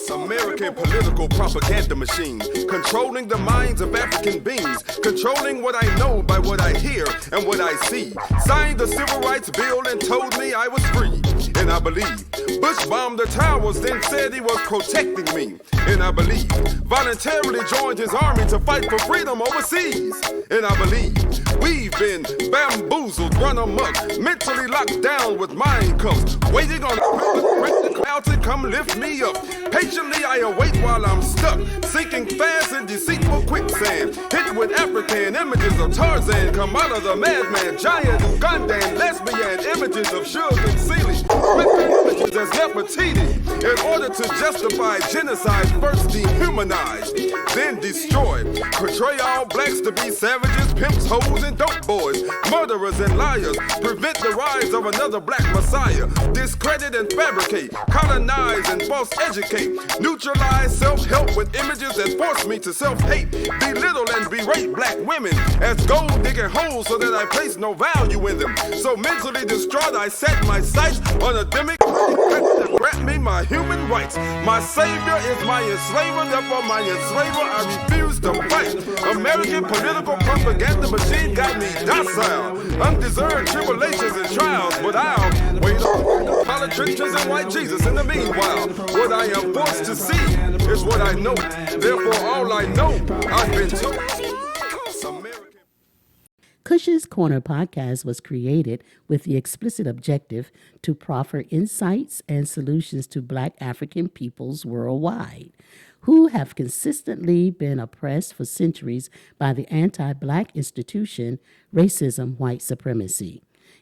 American political propaganda machine, controlling the minds of African beings, controlling what I know by what I hear and what I see. Signed the Civil Rights Bill and told me I was free, and I believe. Bush bombed the towers, then said he was protecting me, and I believe. Voluntarily joined his army to fight for freedom overseas, and I believe. We've been bamboozled, run amok, mentally locked down with mind cuffs, waiting on the clouds to come lift me up. Patiently I await while I'm stuck, sinking fast in deceitful quicksand, hit with African images of Tarzan, come out of the madman, giant Ugandan, lesbian images of Suge and Seeley, images as Nefertiti, in order to justify genocide, first dehumanize, then destroy, portray all blacks to be savages, pimps, hoes, and dope boys, murderers and liars, prevent the rise of another black messiah, discredit and fabricate, colonize and false educate, neutralize self-help with images that force me to self-hate, belittle and berate black women as gold-digging holes so that I place no value in them. So mentally distraught I set my sights on a demic that grant me my human rights. My savior is my enslaver, therefore my enslaver I refuse to fight. American political propaganda machine got me docile, undeserved tribulations and trials, but I'll wait on politicians and white Jesus in the meanwhile. What I am forced to see is what I know, therefore all I know I've been told. Cush's Corner podcast was created with the explicit objective to proffer insights and solutions to Black African peoples worldwide who have consistently been oppressed for centuries by the anti-Black institution, racism, white supremacy.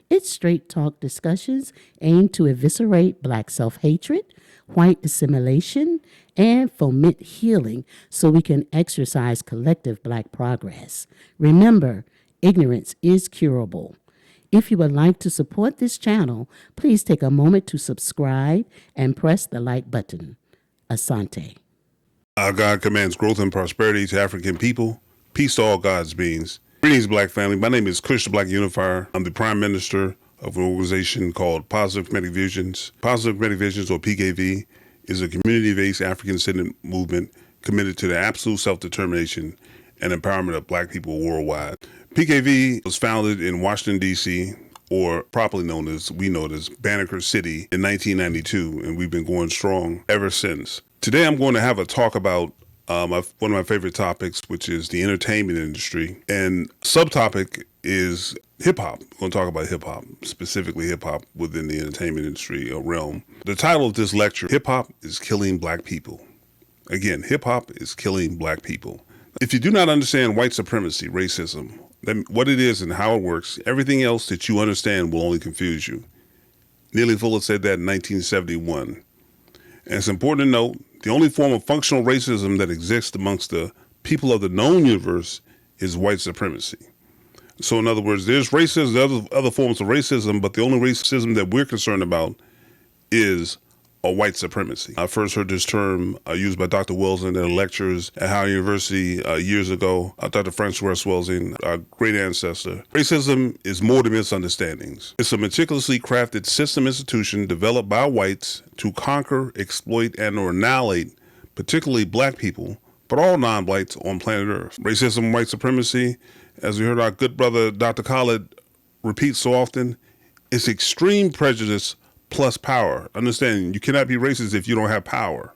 Its straight talk discussions aim to eviscerate Black self-hatred, white assimilation, and foment healing so we can exercise collective Black progress. Remember, ignorance is curable. If you would like to support this channel, please take a moment to subscribe and press the like button. Asante. Our God commands growth and prosperity to African people. Peace to all God's beings. Greetings, Black family. My name is Cush the Black Unifier. I'm the Prime Minister of an organization called Positive Comedic Visions. Positive Comedic Visions, or PKV, is a community-based African-centered movement committed to the absolute self-determination and empowerment of Black people worldwide. PKV was founded in Washington, D.C., or properly known as, we know it as Banneker City, in 1992, and we've been going strong ever since. Today I'm going to have a talk about one of my favorite topics, which is the entertainment industry, and subtopic is hip-hop. We're going to talk about hip-hop, specifically hip-hop within the entertainment industry realm. The title of this lecture, Hip-Hop is Killing Black People. Again, hip-hop is killing Black people. If you do not understand white supremacy, racism, then what it is and how it works, everything else that you understand will only confuse you. Neely Fuller said that in 1971. And it's important to note, the only form of functional racism that exists amongst the people of the known universe is white supremacy. So in other words, there's racism, there's other forms of racism, but the only racism that we're concerned about is a white supremacy. I first heard this term used by Dr. Welsing in lectures at Howard University years ago. Dr. Francois Welsing, our great ancestor. Racism is more than misunderstandings. It's a meticulously crafted system institution developed by whites to conquer, exploit, and or annihilate particularly Black people, but all non-blacks on planet Earth. Racism and white supremacy, as we heard our good brother Dr. Khaled repeat so often, is extreme prejudice plus power. Understand, you cannot be racist if you don't have power.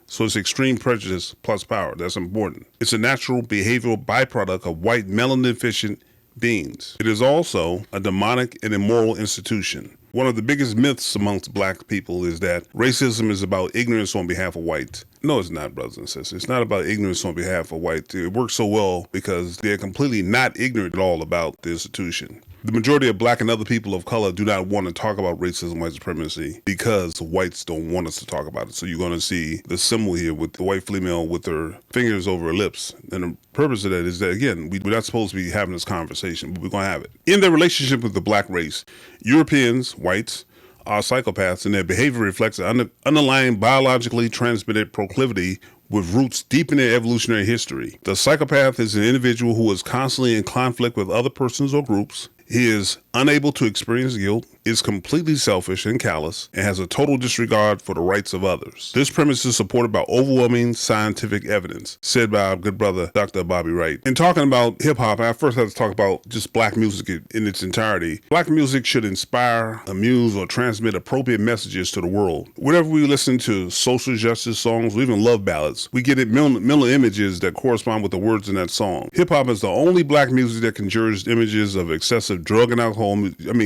So it's extreme prejudice plus power. That's important. It's a natural behavioral byproduct of white melanin-deficient beings. It is also a demonic and immoral institution. One of the biggest myths amongst Black people is that racism is about ignorance on behalf of whites. No, it's not, brothers and sisters. It's not about ignorance on behalf of whites. It works so well because they're completely not ignorant at all about the institution. The majority of Black and other people of color do not want to talk about racism, white supremacy, because whites don't want us to talk about it. So you're going to see the symbol here with the white female with her fingers over her lips. And the purpose of that is that, again, we're not supposed to be having this conversation, but we're going to have it. In their relationship with the Black race, Europeans, whites, are psychopaths, and their behavior reflects an underlying biologically transmitted proclivity with roots deep in their evolutionary history. The psychopath is an individual who is constantly in conflict with other persons or groups. He is unable to experience guilt. is completely selfish and callous and has a total disregard for the rights of others. This premise is supported by overwhelming scientific evidence, said by our good brother, Dr. Bobby Wright. In talking about hip-hop, I first have to talk about just black music in its entirety. Black music should inspire, amuse, or transmit appropriate messages to the world. Whenever we listen to social justice songs or even love ballads, we get mental images that correspond with the words in that song. Hip-hop is the only black music that conjures images of excessive drug and alcohol,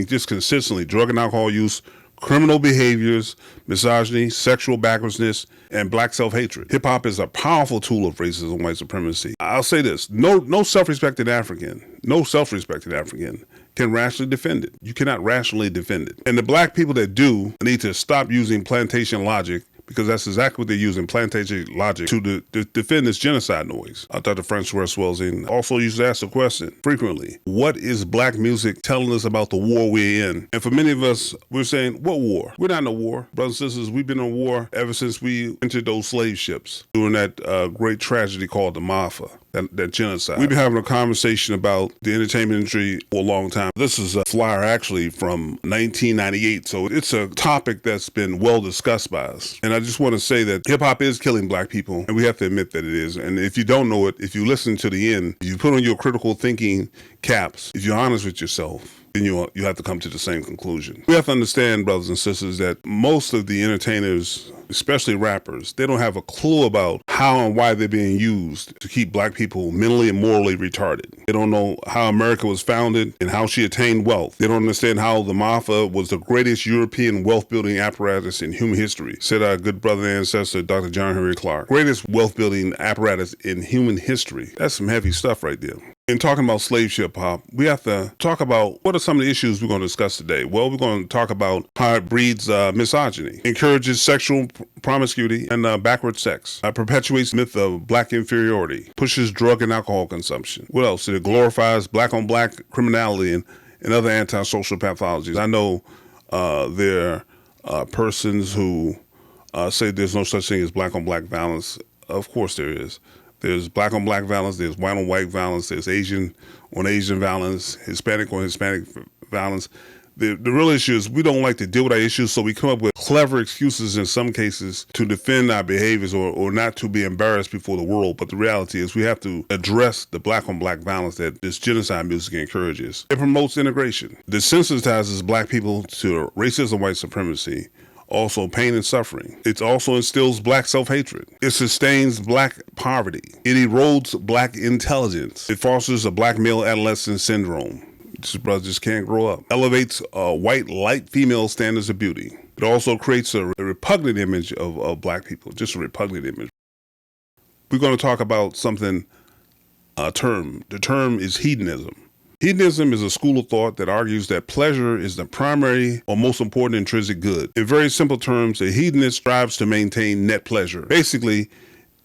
just consistently drug and alcohol use, criminal behaviors, misogyny, sexual backwardsness, and black self-hatred. Hip-hop is a powerful tool of racism and white supremacy. I'll say this, no self-respecting African can rationally defend it. You cannot rationally defend it. And the black people that do need to stop using plantation logic, because that's exactly what they're using, plantation logic, to defend this genocide noise. Dr. Francois Wellsing also used to ask the question frequently, what is black music telling us about the war we're in? And for many of us, we're saying, what war? We're not in a war. Brothers and sisters, we've been in a war ever since we entered those slave ships during that great tragedy called the Maafa. That genocide. We've been having a conversation about the entertainment industry for a long time. This is a flyer actually from 1998, so it's a topic that's been well discussed by us. And I just want to say that hip-hop is killing black people, and we have to admit that it is. And if you don't know it, if you listen to the end, if you put on your critical thinking caps, if you're honest with yourself, then you have to come to the same conclusion. We have to understand, brothers and sisters, that most of the entertainers, especially rappers, they don't have a clue about how and why they're being used to keep black people mentally and morally retarded. They don't know how America was founded and how she attained wealth. They don't understand how the Maafa was the greatest European wealth-building apparatus in human history, said our good brother and ancestor, Dr. John Henry Clark. Greatest wealth-building apparatus in human history. That's some heavy stuff right there. In talking about slave ship hop, we have to talk about what are some of the issues we're going to discuss today. Well, we're going to talk about how it breeds misogyny, encourages sexual promiscuity and backward sex, perpetuates the myth of black inferiority, pushes drug and alcohol consumption. What else? It glorifies black-on-black criminality and other antisocial pathologies. I know there are persons who say there's no such thing as black-on-black violence. Of course there is. There's black-on-black violence, there's white-on-white violence, there's Asian-on-Asian violence, Hispanic-on-Hispanic violence. The real issue is we don't like to deal with our issues, so we come up with clever excuses in some cases to defend our behaviors or not to be embarrassed before the world. But the reality is we have to address the black-on-black violence that this genocide music encourages. It promotes integration. Desensitizes black people to racism, white supremacy, also pain and suffering. It also instills black self-hatred. It sustains black poverty. It erodes black intelligence. It fosters a black male adolescent syndrome. This brother just can't grow up. Elevates white light female standards of beauty. It also creates a repugnant image of black people, just a repugnant image. We're going to talk about something, a term. The term is hedonism. Hedonism is a school of thought that argues that pleasure is the primary or most important intrinsic good. In very simple terms, a hedonist strives to maintain net pleasure. Basically,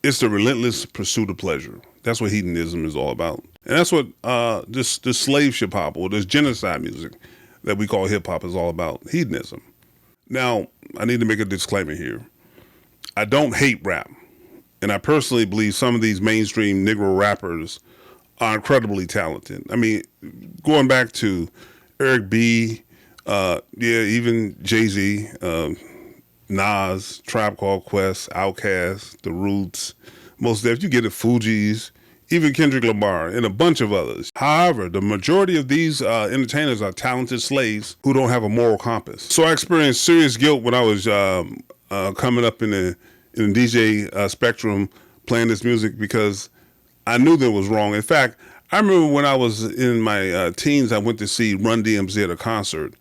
it's the relentless pursuit of pleasure. That's what hedonism is all about. And that's what this slave ship hop or this genocide music that we call hip hop is all about, hedonism. Now, I need to make a disclaimer here. I don't hate rap. And I personally believe some of these mainstream Negro rappers are incredibly talented. I mean, going back to Eric B., even Jay-Z, Nas, Tribe Called Quest, Outkast, The Roots, Mos Def, you get it, Fugees, even Kendrick Lamar, and a bunch of others. However, the majority of these entertainers are talented slaves who don't have a moral compass. So I experienced serious guilt when I was coming up in the DJ spectrum playing this music because I knew that it was wrong. In fact, I remember when I was in my teens, I went to see Run DMC at a concert.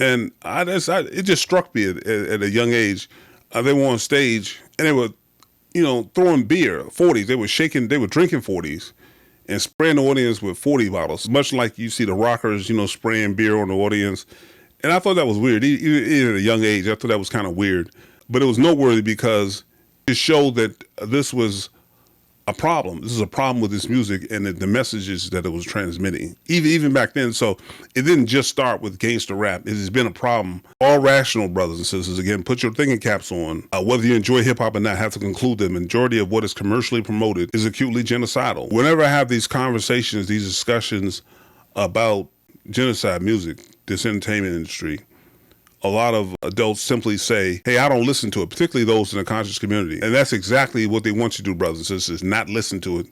And it just struck me at a young age. They were on stage and they were, throwing beer, 40s. They were drinking 40s and spraying the audience with 40 bottles, much like you see the rockers, spraying beer on the audience. And I thought that was weird. Even at a young age, I thought that was kind of weird. But it was noteworthy because it showed that this was a problem. This is a problem with this music and the messages that it was transmitting, even back then. So it didn't just start with gangster rap. It has been a problem. All rational brothers and sisters, again, put your thinking caps on. Whether you enjoy hip hop or not, have to conclude the majority of what is commercially promoted is acutely genocidal. Whenever I have these conversations, these discussions about genocide music, this entertainment industry, a lot of adults simply say, hey, I don't listen to it, particularly those in the conscious community. And that's exactly what they want you to do, brothers and sisters, not listen to it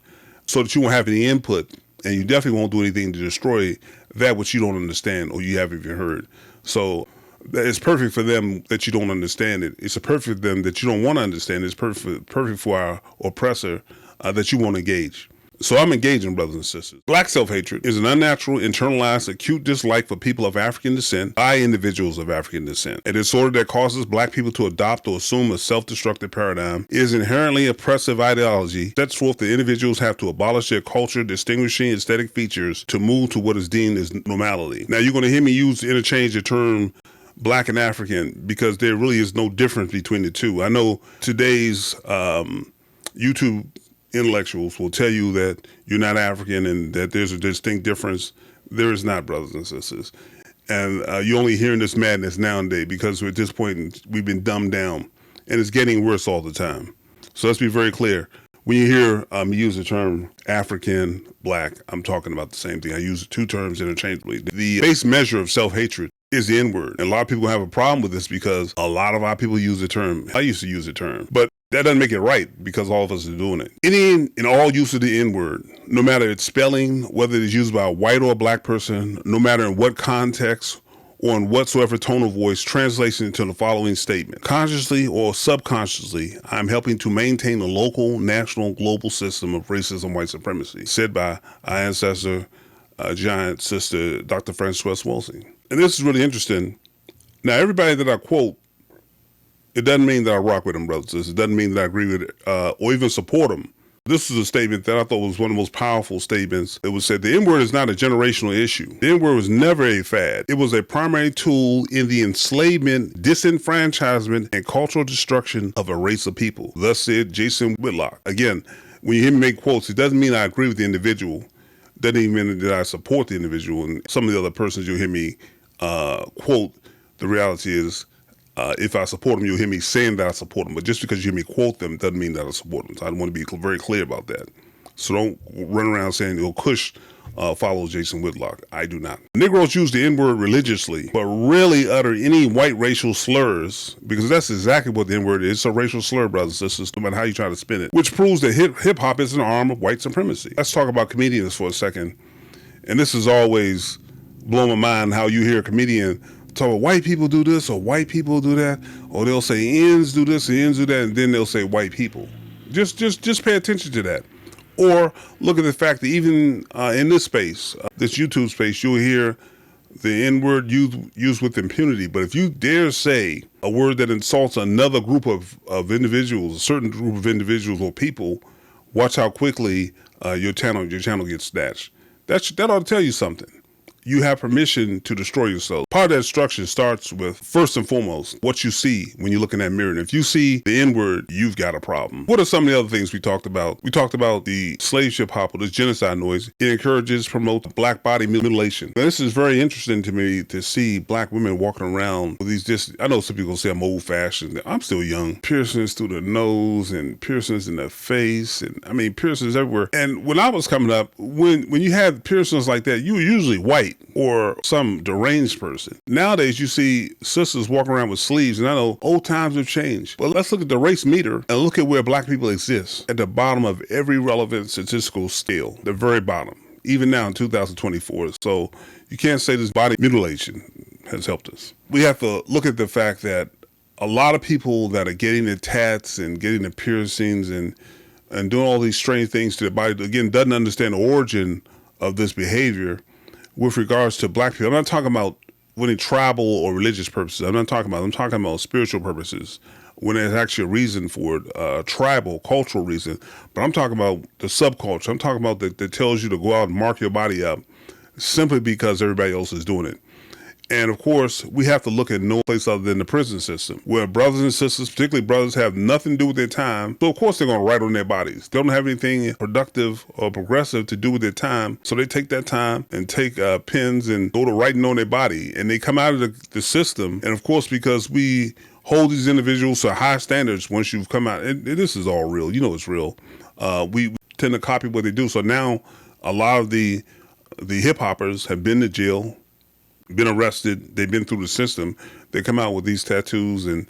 so that you won't have any input, and you definitely won't do anything to destroy that which you don't understand or you haven't even heard. So it's perfect for them that you don't understand it. It's perfect for them that you don't want to understand it. It's perfect for our oppressor that you won't engage. So I'm engaging, brothers and sisters. Black self-hatred is an unnatural, internalized, acute dislike for people of African descent by individuals of African descent. A disorder that causes black people to adopt or assume a self-destructive paradigm is inherently oppressive ideology, sets forth that individuals have to abolish their culture, distinguishing aesthetic features to move to what is deemed as normality. Now, you're going to hear me interchange the term Black and African because there really is no difference between the two. I know today's YouTube intellectuals will tell you that you're not African and that there's a distinct difference. There is not, brothers and sisters. And you're only hearing this madness nowadays because at this point we've been dumbed down and it's getting worse all the time. So let's be very clear. When you hear me use the term African, Black, I'm talking about the same thing. I use the two terms interchangeably. The base measure of self-hatred is the N-word. And a lot of people have a problem with this because a lot of our people use the term. I used to use the term, but that doesn't make it right because all of us are doing it. Any and all use of the N-word, no matter its spelling, whether it's used by a white or a black person, no matter in what context or in whatsoever tone of voice, translates into the following statement. Consciously or subconsciously, I'm helping to maintain a local, national, global system of racism, white supremacy, said by our ancestor, giant sister, Dr. Frances Wellesley. And this is really interesting. Now, everybody that I quote, it doesn't mean that I rock with them, brothers. It doesn't mean that I agree with it or even support them. This is a statement that I thought was one of the most powerful statements. It was said, the N-word is not a generational issue. The N-word was never a fad. It was a primary tool in the enslavement, disenfranchisement, and cultural destruction of a race of people. Thus said Jason Whitlock. Again, when you hear me make quotes, it doesn't mean I agree with the individual. It doesn't even mean that I support the individual. And some of the other persons you'll hear me quote, the reality is, if I support them, you'll hear me saying that I support them. But just because you hear me quote them doesn't mean that I support them. So I want to be very clear about that. So don't run around saying, Kush follows Jason Whitlock. I do not. Negroes use the N-word religiously, but rarely utter any white racial slurs, because that's exactly what the N-word is. It's a racial slur, brothers and sisters, no matter how you try to spin it, which proves that hip-hop is an arm of white supremacy. Let's talk about comedians for a second. And this is always blown my mind how you hear a comedian talk about white people do this or white people do that, or they'll say ends do this and ends do that, and then they'll say white people. Just pay attention to that. Or look at the fact that even in this space, this YouTube space, you'll hear the N-word used with impunity. But if you dare say a word that insults another group of individuals, a certain group of individuals or people, watch how quickly your channel gets snatched. That ought to tell you something. You have permission to destroy yourself. Part of that destruction starts with, first and foremost, what you see when you look in that mirror. And if you see the N-word, you've got a problem. What are some of the other things we talked about? We talked about the slave ship hop, or this genocide noise. It encourages, promotes black body mutilation. Now, this is very interesting to me to see black women walking around with these I know some people say I'm old fashioned. I'm still young. Piercings through the nose and piercings in the face. And I mean, piercings everywhere. And when I was coming up, when you had piercings like that, you were usually white or some deranged person. Nowadays, you see sisters walking around with sleeves, and I know old times have changed. But let's look at the race meter and look at where black people exist at the bottom of every relevant statistical scale, the very bottom, even now in 2024. So you can't say this body mutilation has helped us. We have to look at the fact that a lot of people that are getting the tats and getting the piercings and doing all these strange things to their body, again, doesn't understand the origin of this behavior. With regards to black people, I'm not talking about any tribal or religious purposes. I'm talking about spiritual purposes, when there's actually a reason for it, tribal, cultural reason. But I'm talking about the subculture. I'm talking about that tells you to go out and mark your body up simply because everybody else is doing it. And of course, we have to look at no place other than the prison system, where brothers and sisters, particularly brothers, have nothing to do with their time. So of course they're going to write on their bodies. They don't have anything productive or progressive to do with their time. So they take that time and take pens and go to writing on their body. And they come out of the system. And of course, because we hold these individuals to high standards once you've come out, and this is all real. You know it's real. We tend to copy what they do. So now a lot of the hip hoppers have been to jail. been arrested, they've been through the system, they come out with these tattoos. And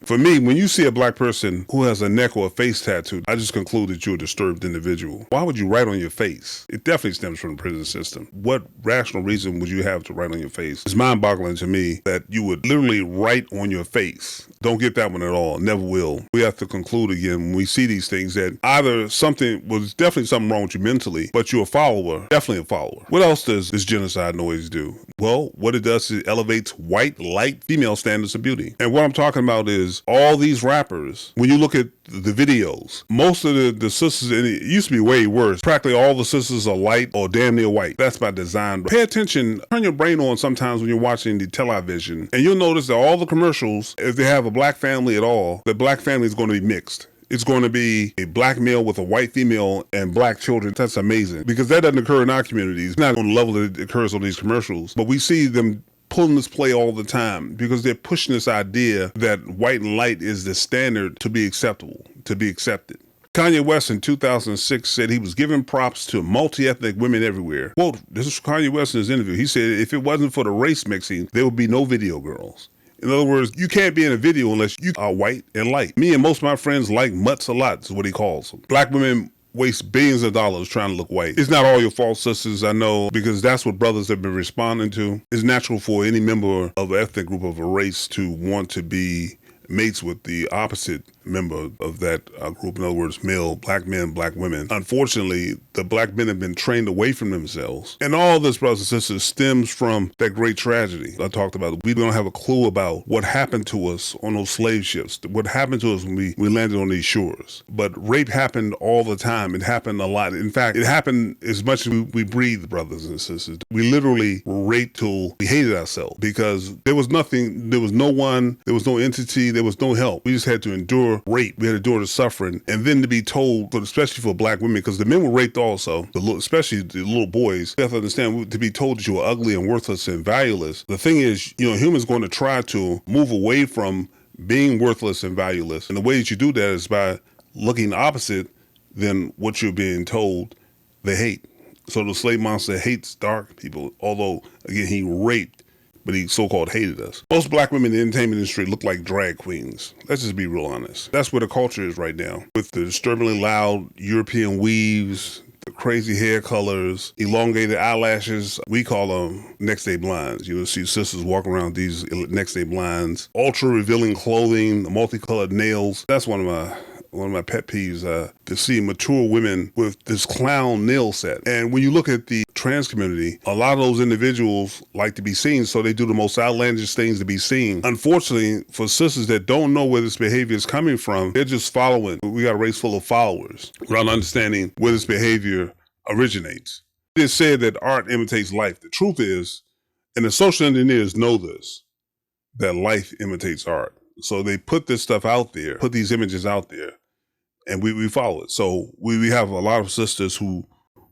for me, when you see a black person who has a neck or a face tattoo, I just conclude that you're a disturbed individual. Why would you write on your face? It definitely stems from the prison system. What rational reason would you have to write on your face? It's mind-boggling to me that you would literally write on your face. Don't get that one at all. Never will. We have to conclude again when we see these things that either something was definitely something wrong with you mentally, but you're a follower, definitely a follower. What else does this genocide noise do? Well, what it does is it elevates white, light, female standards of beauty. And what I'm talking about is all these rappers, when you look at the videos, most of the sisters, and it used to be way worse, practically all the sisters are light or damn near white. That's by design. Pay attention, turn your brain on sometimes when you're watching the television, and you'll notice that all the commercials, if they have a black family at all, the black family is going to be mixed. It's going to be a black male with a white female and black children. That's amazing because that doesn't occur in our communities. It's not on the level that it occurs on these commercials, but we see them pulling this play all the time because they're pushing this idea that white and light is the standard to be acceptable, to be accepted. Kanye West in 2006 said he was giving props to multi-ethnic women everywhere. Quote, this is Kanye West in his interview. He said if it wasn't for the race mixing, there would be no video girls. In other words, you can't be in a video unless you are white and light. Me and most of my friends like mutts a lot, is what he calls them. Black women waste billions of dollars trying to look white. It's not all your fault, sisters, I know, because that's what brothers have been responding to. It's natural for any member of an ethnic group of a race to want to be mates with the opposite member of that group. In other words, male, black men, black women. Unfortunately, the black men have been trained away from themselves. And all this, brothers and sisters, stems from that great tragedy I talked about. We don't have a clue about what happened to us on those slave ships, what happened to us when we landed on these shores. But rape happened all the time. It happened a lot. In fact, it happened as much as we breathed, brothers and sisters. We literally were raped till we hated ourselves because there was nothing, there was no one, there was no entity, there was no help. We just had to endure rape. We had to endure the suffering. And then to be told, especially for black women, because the men were raped also, especially the little boys, you have to understand, to be told that you were ugly and worthless and valueless. The thing is, humans going to try to move away from being worthless and valueless. And the way that you do that is by looking opposite than what you're being told they hate. So the slave monster hates dark people, although, again, he raped, but he so-called hated us. Most black women in the entertainment industry look like drag queens. Let's just be real honest. That's where the culture is right now, with the disturbingly loud European weaves, the crazy hair colors, elongated eyelashes. We call them next day blinds. You'll see sisters walking around with these next day blinds, ultra revealing clothing, multicolored nails. That's one of my pet peeves, to see mature women with this clown nail set. And when you look at the trans community, a lot of those individuals like to be seen, so they do the most outlandish things to be seen. Unfortunately, for sisters that don't know where this behavior is coming from, they're just following. We got a race full of followers without understanding where this behavior originates. It is said that art imitates life. The truth is, and the social engineers know this, that life imitates art. So they put this stuff out there, put these images out there, and we follow it. So we have a lot of sisters who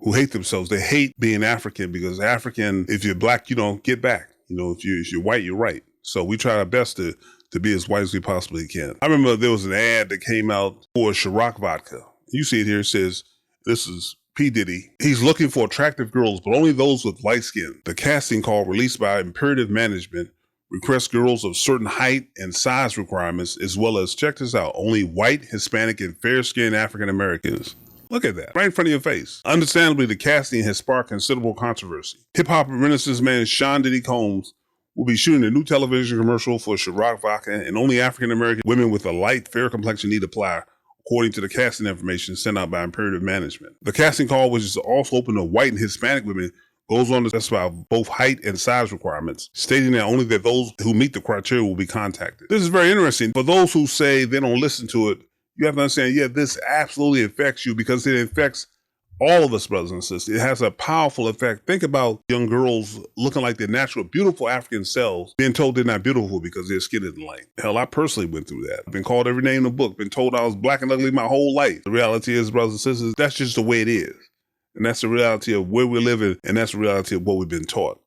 hate themselves. They hate being African because African, if you're black, you don't get back. If you're white, you're right. So we try our best to be as white as we possibly can. I remember there was an ad that came out for Ciroc vodka. You see it here. It says, this is P. Diddy. He's looking for attractive girls, but only those with light skin. The casting call released by Imperative Management requests girls of certain height and size requirements, as well as, check this out, only white, Hispanic, and fair-skinned African Americans. Look at that, right in front of your face. Understandably, the casting has sparked considerable controversy. Hip-hop Renaissance man Sean Diddy Combs will be shooting a new television commercial for Ciroc vodka, and only African American women with a light, fair complexion need apply, according to the casting information sent out by Imperative Management. The casting call, which is also open to white and Hispanic women, goes on to specify both height and size requirements, stating that only that those who meet the criteria will be contacted. This is very interesting. For those who say they don't listen to it, you have to understand, this absolutely affects you because it affects all of us, brothers and sisters. It has a powerful effect. Think about young girls looking like their natural, beautiful African selves, being told they're not beautiful because their skin isn't light. Hell, I personally went through that. I've been called every name in the book, been told I was black and ugly my whole life. The reality is, brothers and sisters, that's just the way it is. And that's the reality of where we're living, and that's the reality of what we've been taught.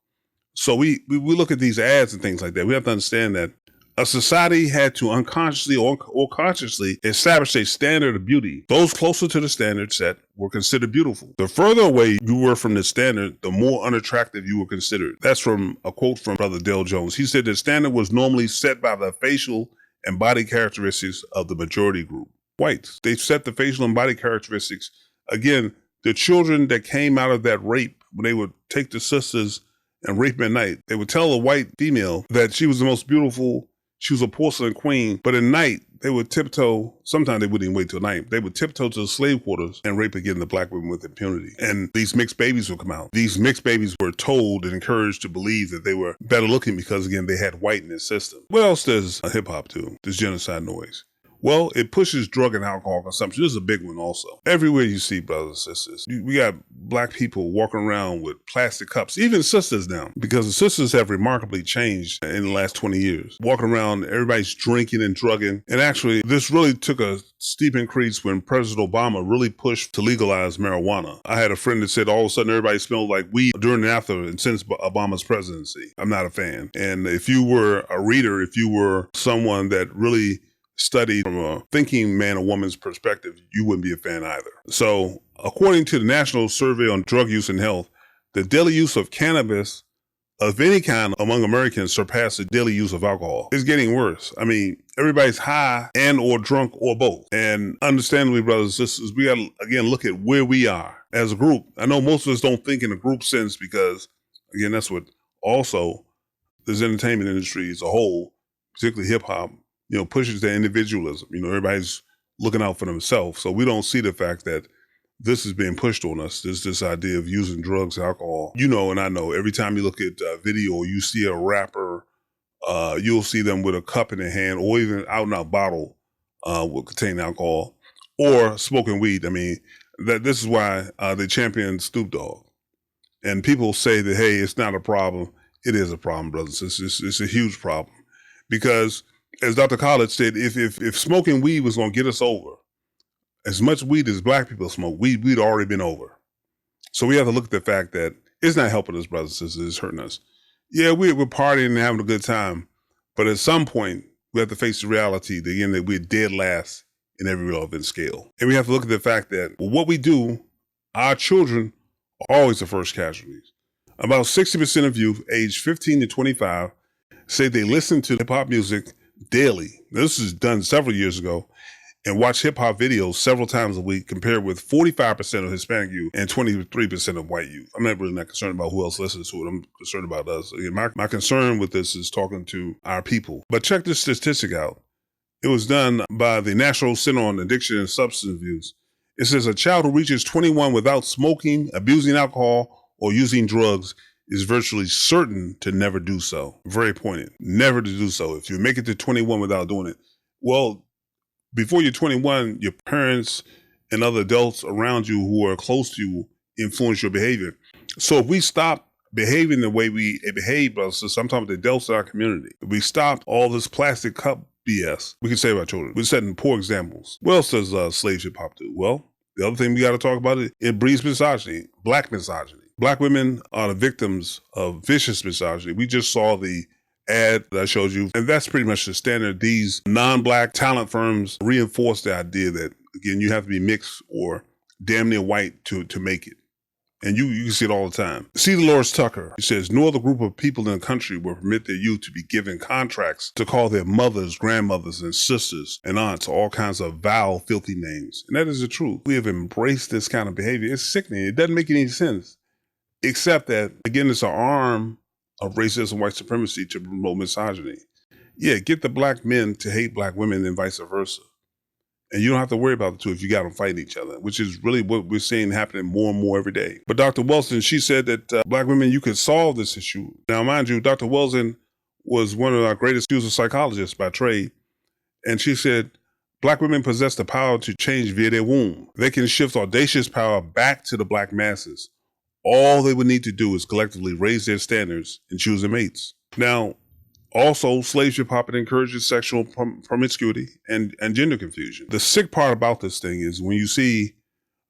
So we look at these ads and things like that. We have to understand that A society had to unconsciously or consciously establish a standard of beauty. Those closer to the standard set were considered beautiful. The further away you were from the standard, the more unattractive you were considered. That's from a quote from Brother Dale Jones. He said the standard was normally set by the facial and body characteristics of the majority group. Whites. They set the facial and body characteristics. Again, the children that came out of that rape, when they would take the sisters and rape them at night, they would tell a white female that she was the most beautiful, she was a porcelain queen, but at night, they would tiptoe, sometimes they wouldn't even wait till night, they would tiptoe to the slave quarters and rape again the black women with impunity. And these mixed babies would come out. These mixed babies were told and encouraged to believe that they were better looking because, again, they had white in their system. What else does hip hop do? This genocide noise. Well, it pushes drug and alcohol consumption. This is a big one also. Everywhere you see, brothers and sisters, we got black people walking around with plastic cups, even sisters now, because the sisters have remarkably changed in the last 20 years. Walking around, everybody's drinking and drugging. And actually, this really took a steep increase when President Obama really pushed to legalize marijuana. I had a friend that said all of a sudden everybody smelled like weed during and after and since Obama's presidency. I'm not a fan. And if you were a reader, if you were someone that really studied from a thinking man or woman's perspective, you wouldn't be a fan either. So, according to the National Survey on Drug Use and Health, the daily use of cannabis of any kind among Americans surpassed the daily use of alcohol. It's getting worse. I mean, everybody's high and or drunk or both. And understandably, brothers and sisters, we got to, again, look at where we are as a group. I know most of us don't think in a group sense because, again, that's what also this entertainment industry as a whole, particularly hip-hop, pushes their individualism. Everybody's looking out for themselves. So we don't see the fact that this is being pushed on us. There's this idea of using drugs, alcohol. And I know every time you look at video or you see a rapper, you'll see them with a cup in their hand or even out and out bottle will contain alcohol or smoking weed. I mean, this is why they champion Snoop Dogg. And people say that, hey, it's not a problem. It is a problem, brothers. It's a huge problem because, as Dr. College said, if smoking weed was going to get us over, as much weed as black people smoke, we'd already been over. So we have to look at the fact that it's not helping us, brothers and sisters, it's hurting us. Yeah, we're partying and having a good time, but at some point, we have to face the reality that, again, that we're dead last in every relevant scale. And we have to look at the fact that what we do, our children are always the first casualties. About 60% of youth aged 15 to 25 say they listen to hip-hop music daily. This was done several years ago, and watch hip-hop videos several times a week, compared with 45% of Hispanic youth and 23% of white youth. I'm not concerned about who else listens to it. I'm concerned about us. My concern with this is talking to our people. But check this statistic out. It was done by the National Center on Addiction and Substance Abuse. It says a child who reaches 21 without smoking, abusing alcohol, or using drugs is virtually certain to never do so. Very poignant. Never to do so. If you make it to 21 without doing it, well, before you're 21, your parents and other adults around you who are close to you influence your behavior. So if we stop behaving the way we behave, brothers, I'm talking about the adults in our community. If we stop all this plastic cup BS, we can save our children. We're setting poor examples. What else does slave hip-hop do? Well, the other thing we got to talk about, it breeds misogyny, black misogyny. Black women are the victims of vicious misogyny. We just saw the ad that I showed you, and that's pretty much the standard. These non-black talent firms reinforce the idea that, again, you have to be mixed or damn near white to make it. And you can see it all the time. See Dolores Tucker. He says, no other group of people in the country will permit their youth to be given contracts to call their mothers, grandmothers, and sisters and aunts all kinds of vile, filthy names. And that is the truth. We have embraced this kind of behavior. It's sickening. It doesn't make any sense. Except that, again, it's an arm of racism, white supremacy to promote misogyny. Yeah, get the black men to hate black women and vice versa. And you don't have to worry about the two if you got them fighting each other, which is really what we're seeing happening more and more every day. But Dr. Wilson, she said that black women, you could solve this issue. Now, mind you, Dr. Wilson was one of our greatest user psychologists by trade. And she said, black women possess the power to change via their womb. They can shift audacious power back to the black masses. All they would need to do is collectively raise their standards in choosing mates. Now, also, slave hip-hop encourages sexual promiscuity and gender confusion. The sick part about this thing is when you see,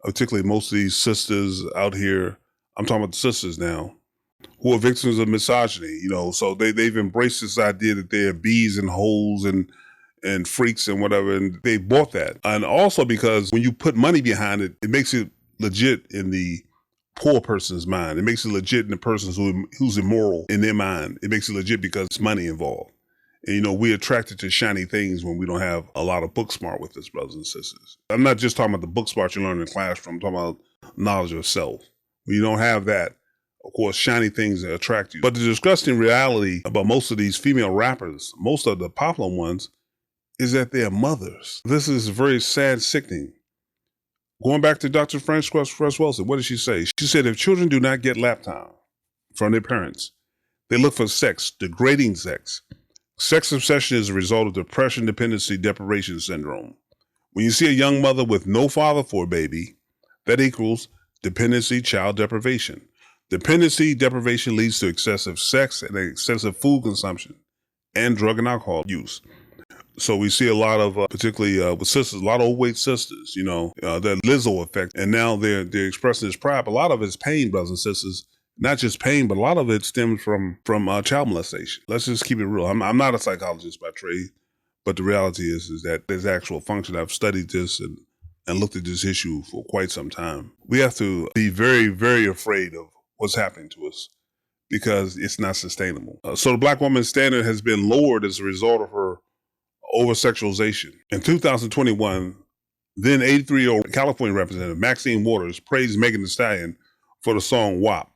particularly most of these sisters out here, I'm talking about the sisters now, who are victims of misogyny, so they've embraced this idea that they're bees and hoes and freaks and whatever, and they bought that. And also because when you put money behind it, it makes it legit in the poor person's mind. It makes it legit in the person who's immoral in their mind. It makes it legit because it's money involved. And, we're attracted to shiny things when we don't have a lot of book smart with us, brothers and sisters. I'm not just talking about the book smart you learn in the classroom. I'm talking about knowledge of self. When you don't have that, of course, shiny things that attract you. But the disgusting reality about most of these female rappers, most of the popular ones, is that they're mothers. This is very sad, sickening. Going back to Dr. Frances Cress Welsing, what did she say? She said, if children do not get lap time from their parents, they look for sex, degrading sex. Sex obsession is a result of depression, dependency, deprivation syndrome. When you see a young mother with no father for a baby, that equals dependency, child deprivation. Dependency, deprivation leads to excessive sex and excessive food consumption and drug and alcohol use. So we see a lot of, particularly with sisters, a lot of overweight sisters, that Lizzo effect. And now they're expressing this pride. A lot of it's pain, brothers and sisters. Not just pain, but a lot of it stems from child molestation. Let's just keep it real. I'm not a psychologist by trade, but the reality is that there's actual function. I've studied this and looked at this issue for quite some time. We have to be very, very afraid of what's happening to us because it's not sustainable. So the Black woman's standard has been lowered as a result of her over-sexualization. In 2021, then 83-year-old California Representative Maxine Waters praised Megan Thee Stallion for the song WAP.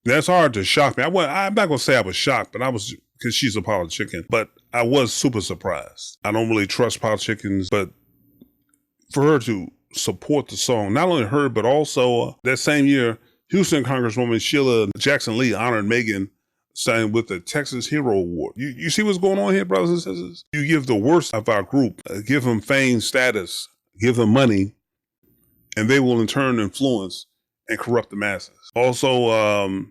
That's hard to shock me. I'm not going to say I was shocked, but I was, because she's a politician, but I was super surprised. I don't really trust politicians, but for her to support the song, not only her, but also that same year, Houston Congresswoman Sheila Jackson Lee honored Megan Stallion with the Texas Hero Award. You see what's going on here, brothers and sisters? You give the worst of our group, give them fame, status, give them money, and they will in turn influence and corrupt the masses. Also,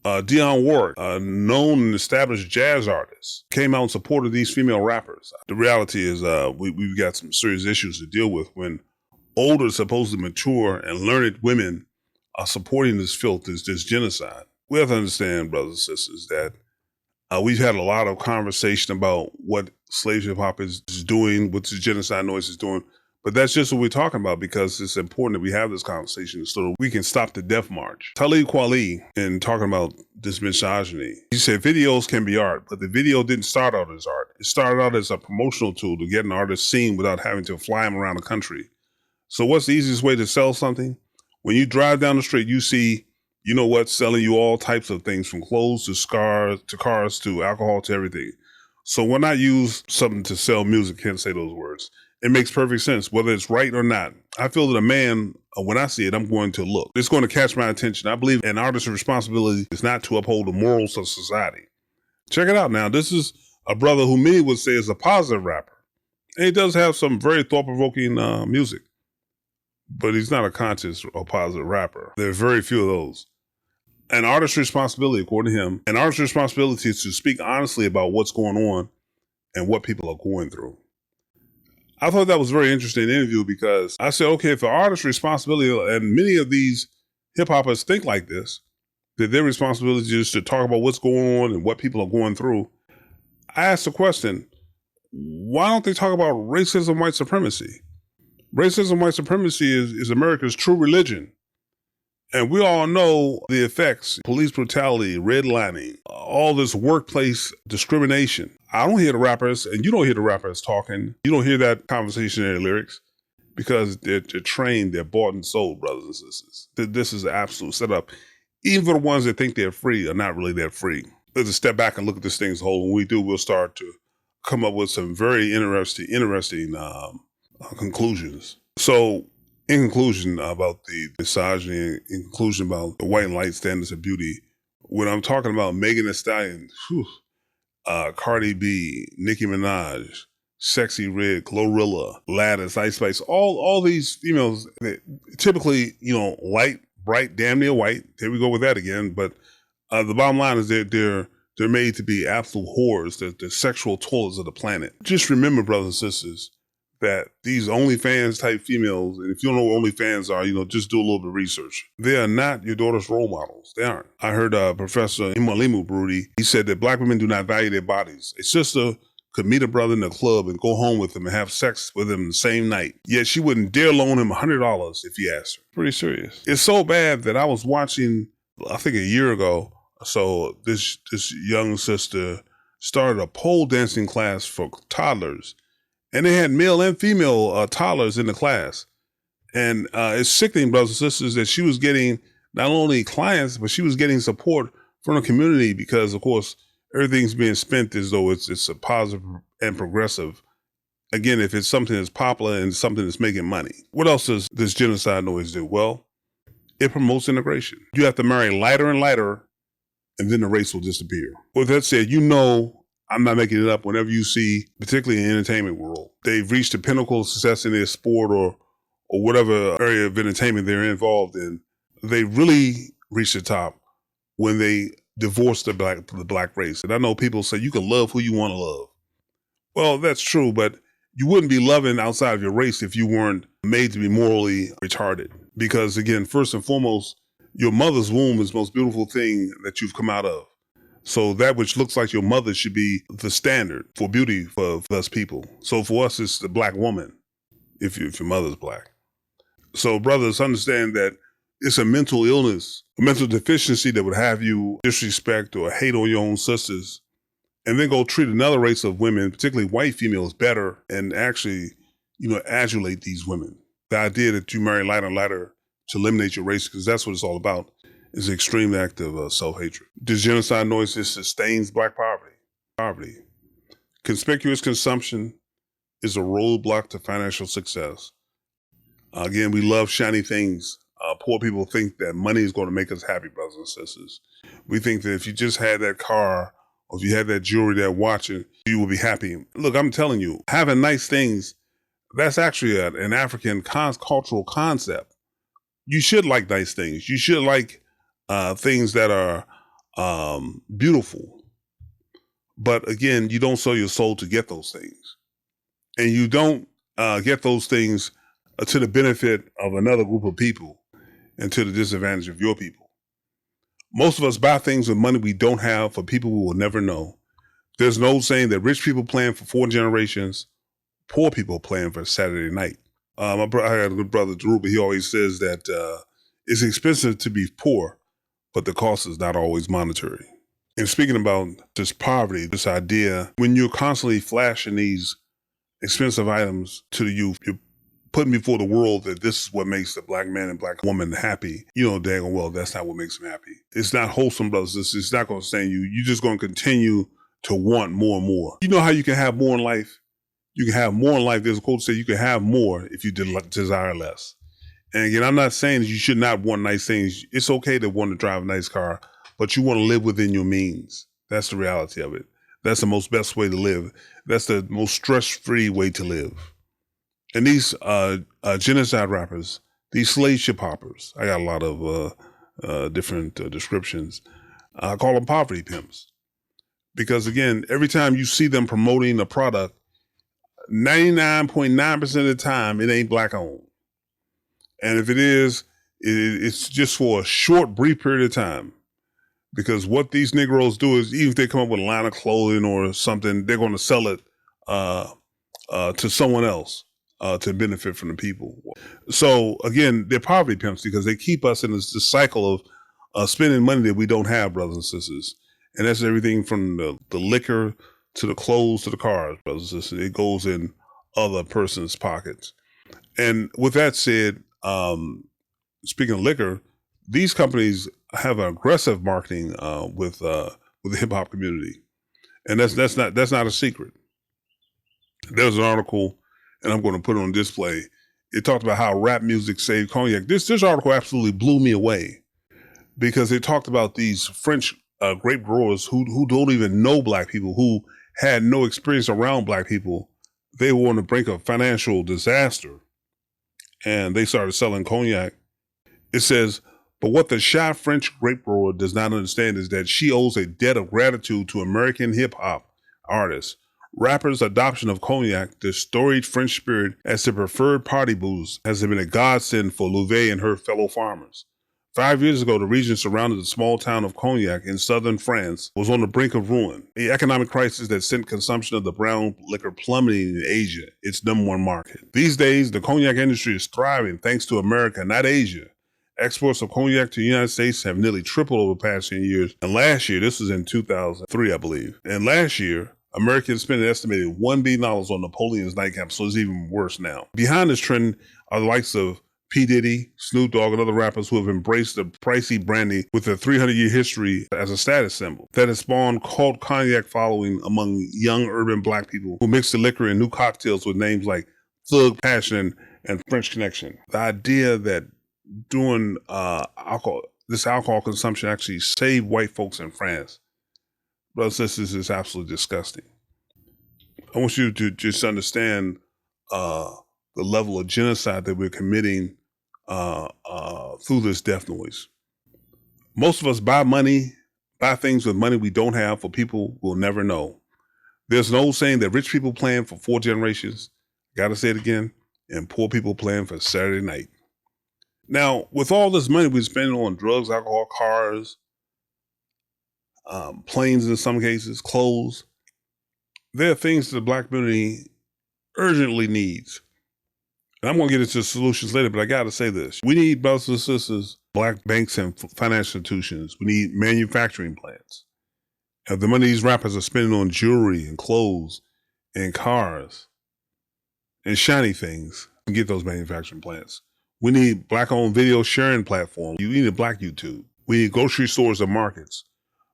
Dionne Warwick, a known and established jazz artist, came out in support of these female rappers. The reality is we've got some serious issues to deal with when older, supposedly mature and learned women are supporting this filth, this genocide. We have to understand, brothers and sisters, that we've had a lot of conversation about what slave hip hop is doing, what the genocide noise is doing. But that's just what we're talking about because it's important that we have this conversation so we can stop the death march. Talib Kweli, in talking about this misogyny, he said videos can be art, but the video didn't start out as art. It started out as a promotional tool to get an artist seen without having to fly him around the country. So what's the easiest way to sell something? When you drive down the street, you see, selling you all types of things from clothes to cars to alcohol to everything. So why not use something to sell music? Can't say those words. It makes perfect sense, whether it's right or not. I feel that a man, when I see it, I'm going to look. It's going to catch my attention. I believe an artist's responsibility is not to uphold the morals of society. Check it out now. This is a brother who many would say is a positive rapper. And he does have some very thought-provoking music. But he's not a conscious or positive rapper. There are very few of those. An artist's responsibility, according to him, an artist's responsibility is to speak honestly about what's going on and what people are going through. I thought that was a very interesting interview because I said, okay, if an artist's responsibility, and many of these hip-hoppers think like this, that their responsibility is to talk about what's going on and what people are going through. I asked the question, why don't they talk about racism, white supremacy? Racism, white supremacy is America's true religion. And we all know the effects, police brutality, redlining, all this workplace discrimination. I don't hear the rappers, and you don't hear the rappers talking. You don't hear that conversation in their lyrics because they're trained, they're bought and sold, brothers and sisters. This is an absolute setup. Even for the ones that think they're free are not really that free. Let's step back and look at this thing as a whole. When we do, we'll start to come up with some very interesting conclusions. So, in conclusion about the misogyny, in conclusion about the white and light standards of beauty, when I'm talking about Megan Thee Stallion, Cardi B, Nicki Minaj, Sexy Red, Glorilla, Lattice, Ice Spice, all these females, typically, light, bright, damn near white. Here we go with that again. But the bottom line is they're made to be absolute whores. They're sexual toilets of the planet. Just remember, brothers and sisters, that these OnlyFans type females, and if you don't know what OnlyFans are, just do a little bit of research. They are not your daughter's role models. They aren't. I heard Professor Imalimu Brudi, he said that black women do not value their bodies. A sister could meet a brother in a club and go home with him and have sex with him the same night. Yet she wouldn't dare loan him $100 if he asked her. Pretty serious. It's so bad that I was watching, I think a year ago, so this young sister started a pole dancing class for toddlers. And they had male and female toddlers in the class. And it's sickening, brothers and sisters, that she was getting not only clients, but she was getting support from the community because, of course, everything's being spent as though it's a positive and progressive. Again, if it's something that's popular and something that's making money. What else does this genocide noise do? Well, it promotes integration. You have to marry lighter and lighter, and then the race will disappear. With that said, I'm not making it up. Whenever you see, particularly in the entertainment world, they've reached the pinnacle of success in their sport or whatever area of entertainment they're involved in, they really reach the top when they divorce the black race. And I know people say you can love who you want to love. Well, that's true, but you wouldn't be loving outside of your race if you weren't made to be morally retarded. Because again, first and foremost, your mother's womb is the most beautiful thing that you've come out of. So that which looks like your mother should be the standard for beauty for us people. So for us, it's the black woman, if your mother's black. So brothers, understand that it's a mental illness, a mental deficiency that would have you disrespect or hate on your own sisters and then go treat another race of women, particularly white females, better and actually, adulate these women. The idea that you marry lighter and lighter to eliminate your race, because that's what it's all about, is an extreme act of self-hatred. This genocide noise sustains black poverty. Conspicuous consumption is a roadblock to financial success. Again, we love shiny things. Poor people think that money is going to make us happy, brothers and sisters. We think that if you just had that car or if you had that jewelry, that watch, you will be happy. Look, I'm telling you, having nice things, that's actually an African cultural concept. You should like nice things. You should like things that are beautiful. But again, you don't sell your soul to get those things. And you don't get those things to the benefit of another group of people and to the disadvantage of your people. Most of us buy things with money we don't have for people we will never know. There's no saying that rich people plan for 4 generations, poor people plan for Saturday night. I had a good brother, Drew, but he always says that it's expensive to be poor, but the cost is not always monetary. And speaking about this poverty, this idea, when you're constantly flashing these expensive items to the youth, you're putting before the world that this is what makes the black man and black woman happy. Dang well, that's not what makes them happy. It's not wholesome, brothers. It's not going to sustain you. You're just going to continue to want more and more. You know how you can have more in life? You can have more in life. There's a quote that says you can have more if you desire less. And again, I'm not saying that you should not want nice things. It's okay to want to drive a nice car, but you want to live within your means. That's the reality of it. That's the best way to live. That's the most stress-free way to live. And these genocide rappers, these slave ship hoppers, I got a lot of different descriptions. I call them poverty pimps. Because again, every time you see them promoting a product, 99.9% of the time, it ain't black owned. And if it is, it's just for a short, brief period of time. Because what these Negroes do is, even if they come up with a line of clothing or something, they're going to sell it to someone else to benefit from the people. So again, they're poverty pimps because they keep us in this cycle of spending money that we don't have, brothers and sisters. And that's everything from the liquor to the clothes to the cars, brothers and sisters. It goes in other person's pockets. And with that said, speaking of liquor, these companies have an aggressive marketing with the hip hop community, and that's not a secret. There's an article, and I'm going to put it on display. It talked about how rap music saved cognac. This article absolutely blew me away because it talked about these French grape growers who don't even know black people, who had no experience around black people. They were on the brink of financial disaster, and they started selling cognac. It says, but what the shy French grape grower does not understand is that she owes a debt of gratitude to American hip hop artists. Rappers' adoption of cognac, the storied French spirit, as their preferred party booze, has been a godsend for Louvet and her fellow farmers. 5 years ago, the region surrounding the small town of Cognac in southern France was on the brink of ruin. The economic crisis that sent consumption of the brown liquor plummeting in Asia, its #1 market. These days, the cognac industry is thriving thanks to America, not Asia. Exports of cognac to the United States have nearly tripled over the past 10 years. And last year, this was in 2003, I believe. And last year, Americans spent an estimated $1 billion on Napoleon's nightcap, so it's even worse now. Behind this trend are the likes of P. Diddy, Snoop Dogg, and other rappers who have embraced the pricey brandy with a 300-year history as a status symbol that has spawned cult cognac following among young urban black people who mix the liquor in new cocktails with names like Thug Passion and French Connection. The idea that doing this alcohol consumption actually saved white folks in France, brothers and sisters, is absolutely disgusting. I want you to just understand the level of genocide that we're committing through this death noise. Most of us buy things with money we don't have for people we'll never know. There's an old saying that rich people plan for 4 generations, gotta say it again, and poor people plan for Saturday night. Now, with all this money we're spending on drugs, alcohol, cars, planes in some cases, clothes, there are things that the black community urgently needs. And I'm going to get into solutions later, but I got to say this. We need, brothers and sisters, black banks and financial institutions. We need manufacturing plants. The money these rappers are spending on jewelry and clothes and cars and shiny things, we get those manufacturing plants. We need black-owned video sharing platforms. We need a black YouTube. We need grocery stores and markets.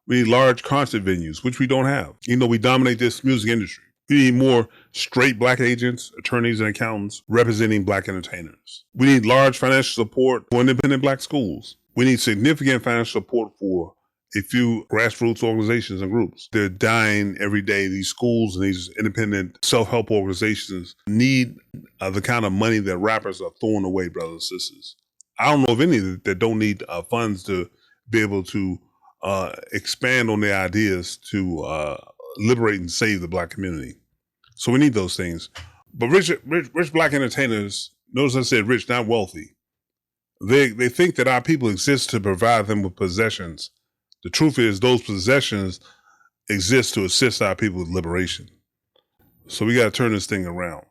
We need large concert venues, which we don't have. You know, we dominate this music industry. We need more straight black agents, attorneys, and accountants representing black entertainers. We need large financial support for independent black schools. We need significant financial support for a few grassroots organizations and groups. They're dying every day. These schools and these independent self-help organizations need the kind of money that rappers are throwing away, brothers and sisters. I don't know of any that don't need funds to be able to expand on their ideas to liberate and save the black community. So we need those things. But rich black entertainers, notice I said rich, not wealthy. They think that our people exist to provide them with possessions. The truth is those possessions exist to assist our people with liberation. So we got to turn this thing around.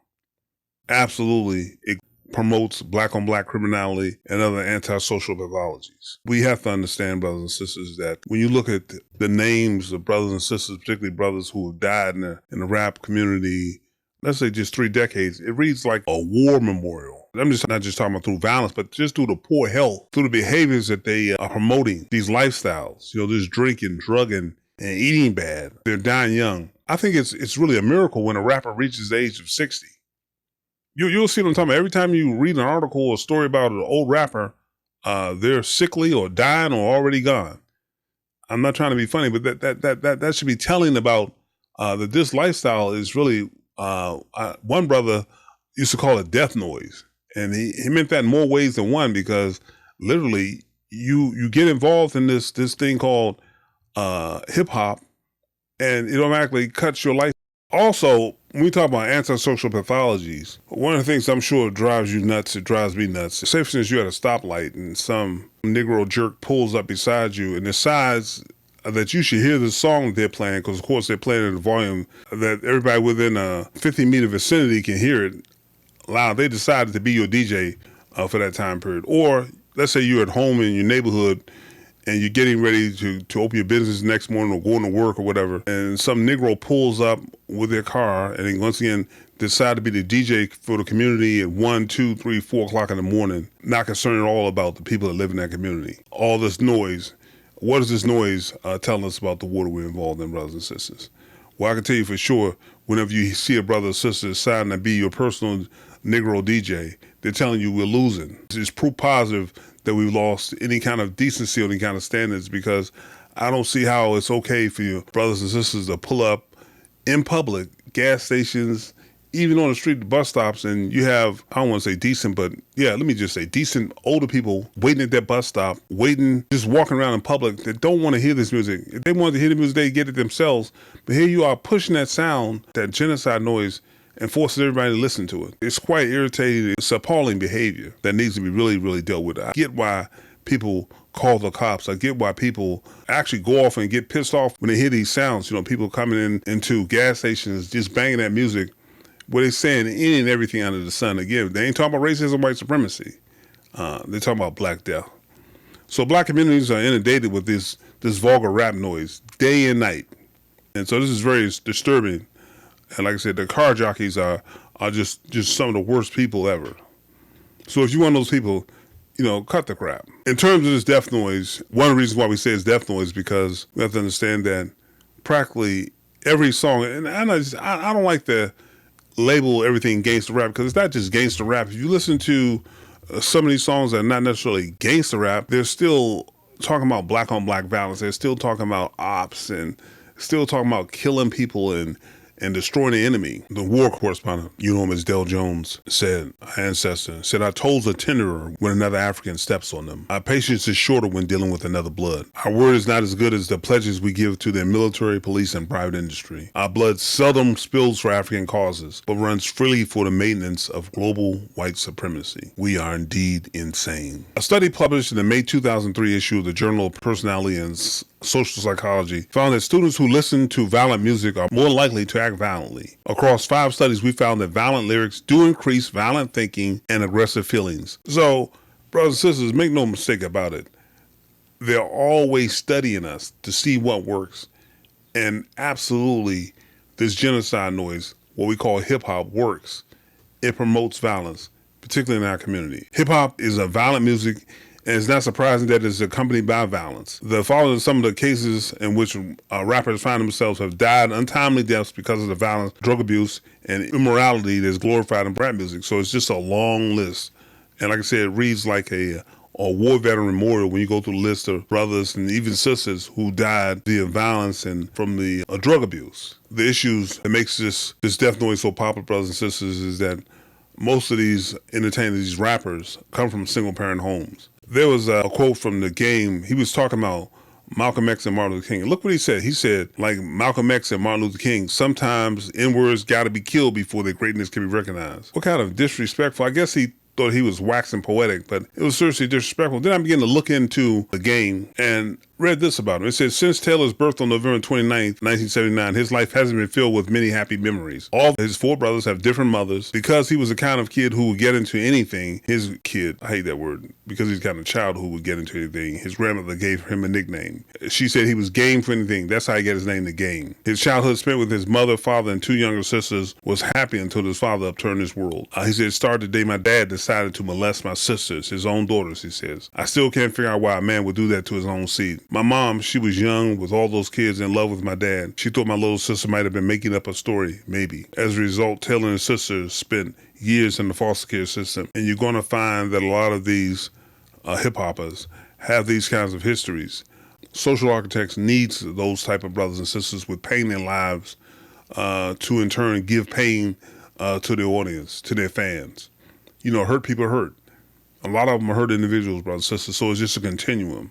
Absolutely, it promotes black on black criminality and other antisocial pathologies. We have to understand, brothers and sisters, that when you look at the names of brothers and sisters, particularly brothers who have died in the rap community, let's say just 3 decades, it reads like a war memorial. I'm just not just talking about through violence, but just through the poor health, through the behaviors that they are promoting, these lifestyles, this drinking, drugging, and eating bad. They're dying young. I think it's really a miracle when a rapper reaches the age of 60. You'll see what I'm talking about. Every time you read an article or a story about an old rapper, they're sickly or dying or already gone. I'm not trying to be funny, but that should be telling about that this lifestyle is really, one brother used to call it death noise. And he meant that in more ways than one, because literally you get involved in this thing called hip hop, and it automatically cuts your life. Also, when we talk about antisocial pathologies, one of the things I'm sure drives you nuts, it drives me nuts. Say, for instance, you're at a stoplight and some Negro jerk pulls up beside you and decides that you should hear the song that they're playing, because of course they're playing at a volume that everybody within a 50-meter vicinity can hear it loud. They decided to be your DJ for that time period. Or let's say you're at home in your neighborhood and you're getting ready to open your business the next morning or going to work or whatever, and some Negro pulls up with their car and then once again decide to be the DJ for the community at 1, 2, 3, 4 o'clock in the morning, not concerned at all about the people that live in that community. All this noise. What is this noise telling us about the war we're involved in, brothers and sisters? Well, I can tell you for sure, whenever you see a brother or sister deciding to be your personal Negro DJ, they're telling you we're losing. It's proof positive that we've lost any kind of decency or any kind of standards, because I don't see how it's okay for your brothers and sisters to pull up in public, gas stations, even on the street, the bus stops, and you have, I don't want to say decent, but yeah, let me just say decent older people waiting at that bus stop, waiting, just walking around in public that don't want to hear this music. If they wanted to hear the music, they get it themselves. But here you are pushing that sound, that genocide noise, and forces everybody to listen to it. It's quite irritating. It's appalling behavior that needs to be really, really dealt with. I get why people call the cops. I get why people actually go off and get pissed off when they hear these sounds. You know, people coming into gas stations, just banging that music, where they're saying any and everything under the sun. Again, they ain't talking about racism, white supremacy. They're talking about Black death. So Black communities are inundated with this vulgar rap noise day and night. And so this is very disturbing. And like I said, the car jockeys are just some of the worst people ever. So if you're one of those people, you know, cut the crap. In terms of this death noise, one of the reasons why we say it's death noise is because we have to understand that practically every song, and I don't like to label everything gangster rap, because it's not just gangster rap. If you listen to some of these songs that are not necessarily gangster rap, they're still talking about black on black violence. They're still talking about ops and still talking about killing people and destroying the enemy. The war correspondent, you know him as Del Jones, said, our ancestor, said, our toes are tenderer when another African steps on them. Our patience is shorter when dealing with another blood. Our word is not as good as the pledges we give to their military, police, and private industry. Our blood seldom spills for African causes, but runs freely for the maintenance of global white supremacy. We are indeed insane. A study published in the May 2003 issue of the Journal of Personality and Social Psychology found that students who listen to violent music are more likely to act violently. Across 5 studies, we found that violent lyrics do increase violent thinking and aggressive feelings. So, brothers and sisters, make no mistake about it. They're always studying us to see what works. And absolutely, this genocide noise, what we call hip-hop, works. It promotes violence, particularly in our community. Hip-hop is a violent music, and it's not surprising that it's accompanied by violence. The following are some of the cases in which rappers find themselves have died untimely deaths because of the violence, drug abuse, and immorality that's glorified in rap music. So it's just a long list. And like I said, it reads like a war veteran memorial when you go through the list of brothers and even sisters who died via violence and from the drug abuse. The issues that makes this death noise so popular, brothers and sisters, is that most of these entertainers, these rappers, come from single-parent homes. There was a quote from The Game. He was talking about Malcolm X and Martin Luther King. Look what he said. He said, like Malcolm X and Martin Luther King, sometimes N-words got to be killed before their greatness can be recognized. What kind of disrespectful? I guess he thought he was waxing poetic, but it was seriously disrespectful. Then I began to look into The Game and read this about him. It said, since Taylor's birth on November 29th, 1979, his life hasn't been filled with many happy memories. All his 4 brothers have different mothers. Because he was the kind of kid who would get into anything, his kid, I hate that word, because he's the kind of child who would get into anything, his grandmother gave him a nickname. She said he was game for anything. That's how he got his name, The Game. His childhood spent with his mother, father, and 2 younger sisters was happy until his father upturned his world. He said, it started the day my dad decided to molest my sisters, his own daughters, he says. I still can't figure out why a man would do that to his own seed. My mom, she was young with all those kids in love with my dad. She thought my little sister might have been making up a story, maybe. As a result, Taylor and his sisters spent years in the foster care system. And you're going to find that a lot of these hip-hoppers have these kinds of histories. Social architects needs those type of brothers and sisters with pain in their lives to in turn give pain to their audience, to their fans. You know, hurt people hurt. A lot of them are hurt individuals, brothers and sisters, so it's just a continuum.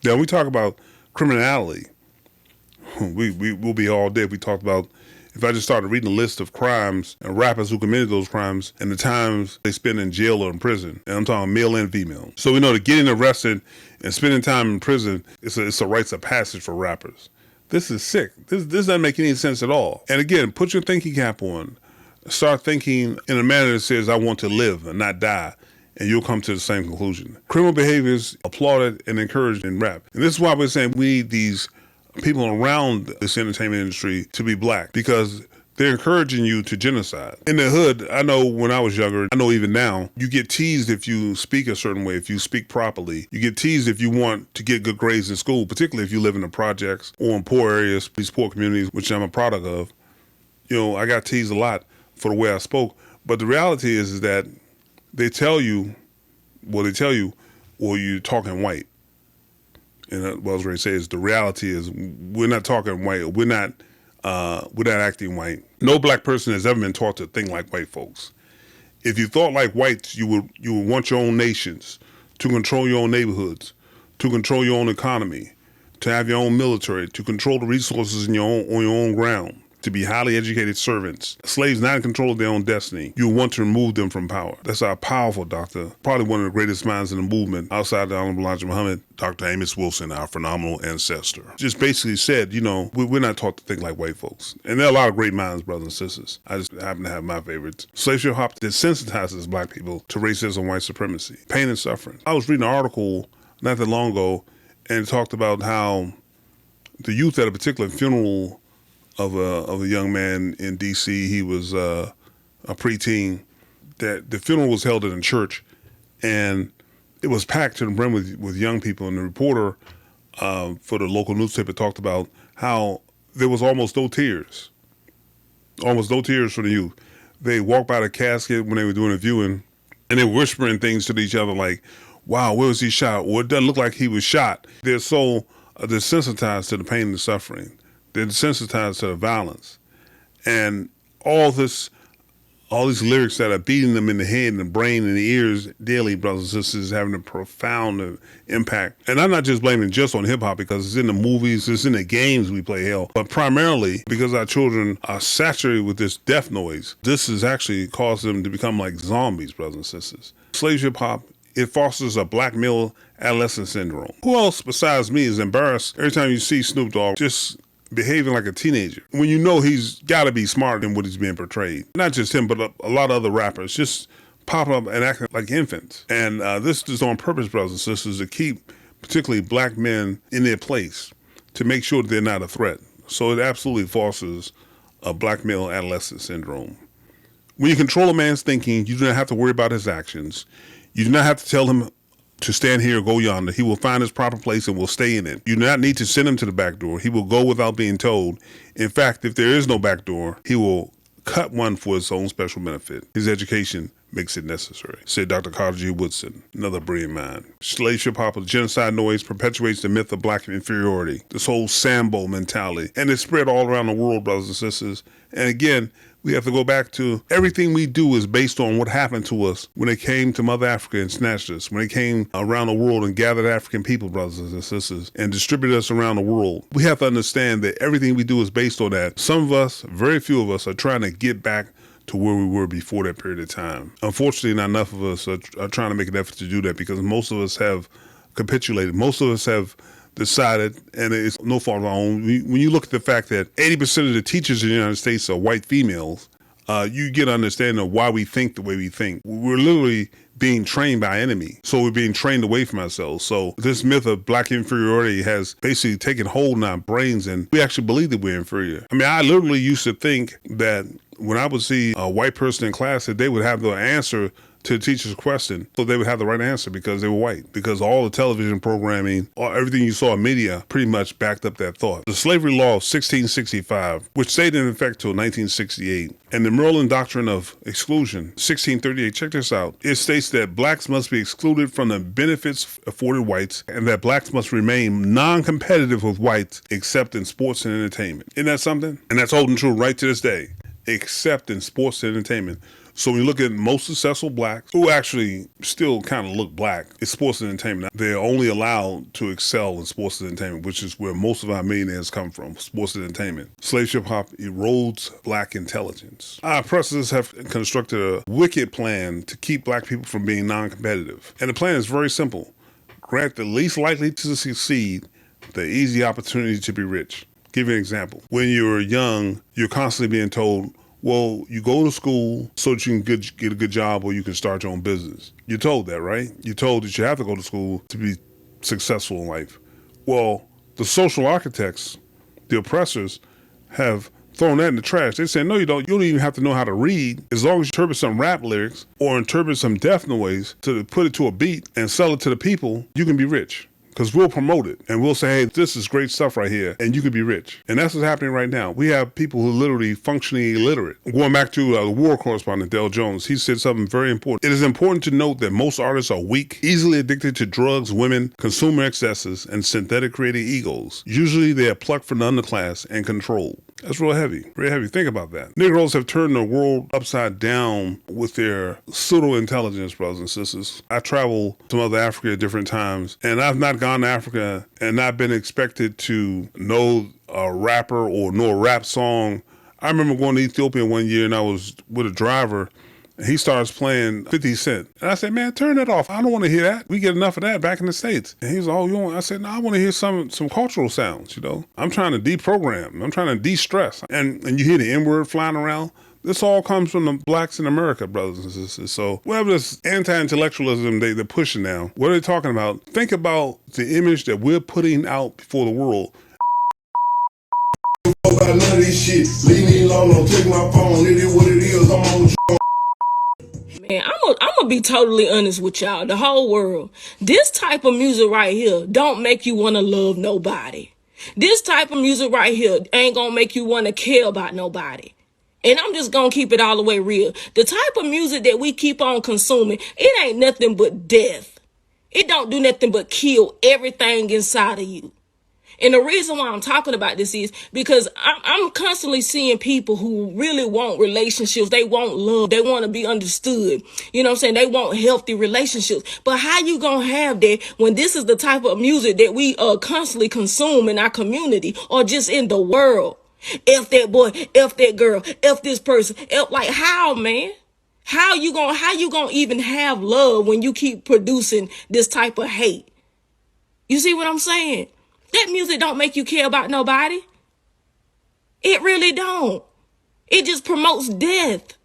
Now, we talk about criminality. We'll be all day. We talked about, if I just started reading a list of crimes and rappers who committed those crimes and the times they spend in jail or in prison, and I'm talking male and female. So we know that getting arrested and spending time in prison it's a rites of passage for rappers. This is sick. This doesn't make any sense at all. And again, put your thinking cap on. Start thinking in a manner that says, I want to live and not die. And you'll come to the same conclusion. Criminal behavior is applauded and encouraged in rap. And this is why we're saying we need these people around this entertainment industry to be black, because they're encouraging you to genocide. In the hood, I know when I was younger, I know even now, you get teased if you speak a certain way, if you speak properly. You get teased if you want to get good grades in school, particularly if you live in the projects or in poor areas, these poor communities, which I'm a product of. You know, I got teased a lot for the way I spoke. But the reality is that they tell you, well, you're talking white. And what I was ready to say is the reality is we're not talking white. We're not without acting white. No black person has ever been taught to think like white folks. If you thought like whites, you would want your own nations, to control your own neighborhoods, to control your own economy, to have your own military, to control the resources on your own ground, to be highly educated servants. Slaves not in control of their own destiny. You want to remove them from power. That's our powerful doctor, probably one of the greatest minds in the movement outside the Honorable Elijah Muhammad, Dr. Amos Wilson, our phenomenal ancestor. Just basically said, we're not taught to think like white folks. And there are a lot of great minds, brothers and sisters. I just happen to have my favorites. Slave ship hop desensitizes black people to racism and white supremacy, pain and suffering. I was reading an article not that long ago, and it talked about how the youth at a particular funeral of a young man in D.C., he was a preteen, that the funeral was held in a church, and it was packed to the brim with young people, and the reporter for the local newspaper talked about how there was almost no tears for the youth. They walked by the casket when they were doing a viewing, and they were whispering things to each other like, wow, where was he shot? Or it doesn't look like he was shot. They're so desensitized to the pain and the suffering. They're desensitized to the violence. And all these lyrics that are beating them in the head and the brain and the ears daily, brothers and sisters, having a profound impact. And I'm not just blaming just on hip hop, because it's in the movies, it's in the games we play, hell, but primarily because our children are saturated with this death noise. This has actually caused them to become like zombies, brothers and sisters. Slave hip hop, it fosters a black male adolescent syndrome. Who else besides me is embarrassed every time you see Snoop Dogg just behaving like a teenager, when you know he's got to be smarter than what he's being portrayed? Not just him, but a lot of other rappers just pop up and act like infants. And this is on purpose, brothers and sisters, to keep particularly black men in their place, to make sure that they're not a threat. So it absolutely fosters a black male adolescent syndrome. When you control a man's thinking, you do not have to worry about his actions. You do not have to tell him to stand here or go yonder. He will find his proper place and will stay in it. You do not need to send him to the back door. He will go without being told. In fact, if there is no back door, he will cut one for his own special benefit. His education makes it necessary, said Dr. Carter G. Woodson, another brilliant mind. Slave ship hop, genocide noise perpetuates the myth of black inferiority, this whole Sambo mentality. And it's spread all around the world, brothers and sisters. And again, we have to go back to everything we do is based on what happened to us when it came to Mother Africa and snatched us, when it came around the world and gathered African people, brothers and sisters, and distributed us around the world. We have to understand that everything we do is based on that. Some of us, very few of us, are trying to get back to where we were before that period of time. Unfortunately, not enough of us are trying to make an effort to do that, because most of us have capitulated. Most of us have decided, and it's no fault of our own. When you look at the fact that 80% of the teachers in the United States are white females, you get an understanding of why we think the way we think. We're literally being trained by enemy. So we're being trained away from ourselves. So this myth of black inferiority has basically taken hold in our brains, and we actually believe that we're inferior. I mean, I literally used to think that when I would see a white person in class, that they would have the answer to the teacher's question, so they would have the right answer because they were white, because all the television programming, everything you saw in media pretty much backed up that thought. The slavery law of 1665, which stayed in effect till 1968, and the Maryland Doctrine of Exclusion, 1638, check this out. It states that blacks must be excluded from the benefits afforded whites, and that blacks must remain non-competitive with whites except in sports and entertainment. Isn't that something? And that's holding true right to this day, except in sports and entertainment. So when you look at most successful blacks, who actually still kind of look black, it's sports and entertainment. They're only allowed to excel in sports and entertainment, which is where most of our millionaires come from, sports and entertainment. Slave ship hop erodes black intelligence. Our oppressors have constructed a wicked plan to keep black people from being non-competitive. And the plan is very simple. Grant the least likely to succeed the easy opportunity to be rich. Give you an example. When you're young, you're constantly being told, well, you go to school so that you can get a good job, or you can start your own business. You're told that, right? You're told that you have to go to school to be successful in life. Well, the social architects, the oppressors, have thrown that in the trash. They say, no, you don't. You don't even have to know how to read. As long as you interpret some rap lyrics or interpret some death noise to put it to a beat and sell it to the people, you can be rich. Because we'll promote it and we'll say, hey, this is great stuff right here, and you could be rich. And that's what's happening right now. We have people who are literally functionally illiterate. Going back to the war correspondent, Dale Jones, he said something very important. It is important to note that most artists are weak, easily addicted to drugs, women, consumer excesses, and synthetic creative egos. Usually they are plucked from the underclass and controlled. That's real heavy, very heavy. Think about that. Negroes have turned the world upside down with their pseudo-intelligence, brothers and sisters. I travel to Mother Africa at different times, and I've not gone to Africa and not been expected to know a rapper or know a rap song. I remember going to Ethiopia one year, and I was with a driver, and he starts playing 50 Cent. And I said, man, turn that off. I don't want to hear that. We get enough of that back in the States. And he's all, you want? I said, no, I want to hear some cultural sounds, you know. I'm trying to deprogram. I'm trying to de-stress. And you hear the N-word flying around. This all comes from the blacks in America, brothers and sisters. So whatever this anti-intellectualism they're pushing now, what are they talking about? Think about the image that we're putting out before the world. About none of this shit. Leave me alone, don't take my phone. It is what it is. I'm on. Man, I'm gonna be totally honest with y'all, the whole world. This type of music right here don't make you want to love nobody. This type of music right here ain't gonna make you want to care about nobody. And I'm just gonna keep it all the way real. The type of music that we keep on consuming, it ain't nothing but death. It don't do nothing but kill everything inside of you. And the reason why I'm talking about this is because I'm constantly seeing people who really want relationships. They want love. They want to be understood. You know what I'm saying? They want healthy relationships. But how you gonna have that when this is the type of music that we constantly consume in our community or just in the world? F that boy, F that girl, F this person, F, like how, man? How you gonna even have love when you keep producing this type of hate? You see what I'm saying? That music don't make you care about nobody. It really don't. It just promotes death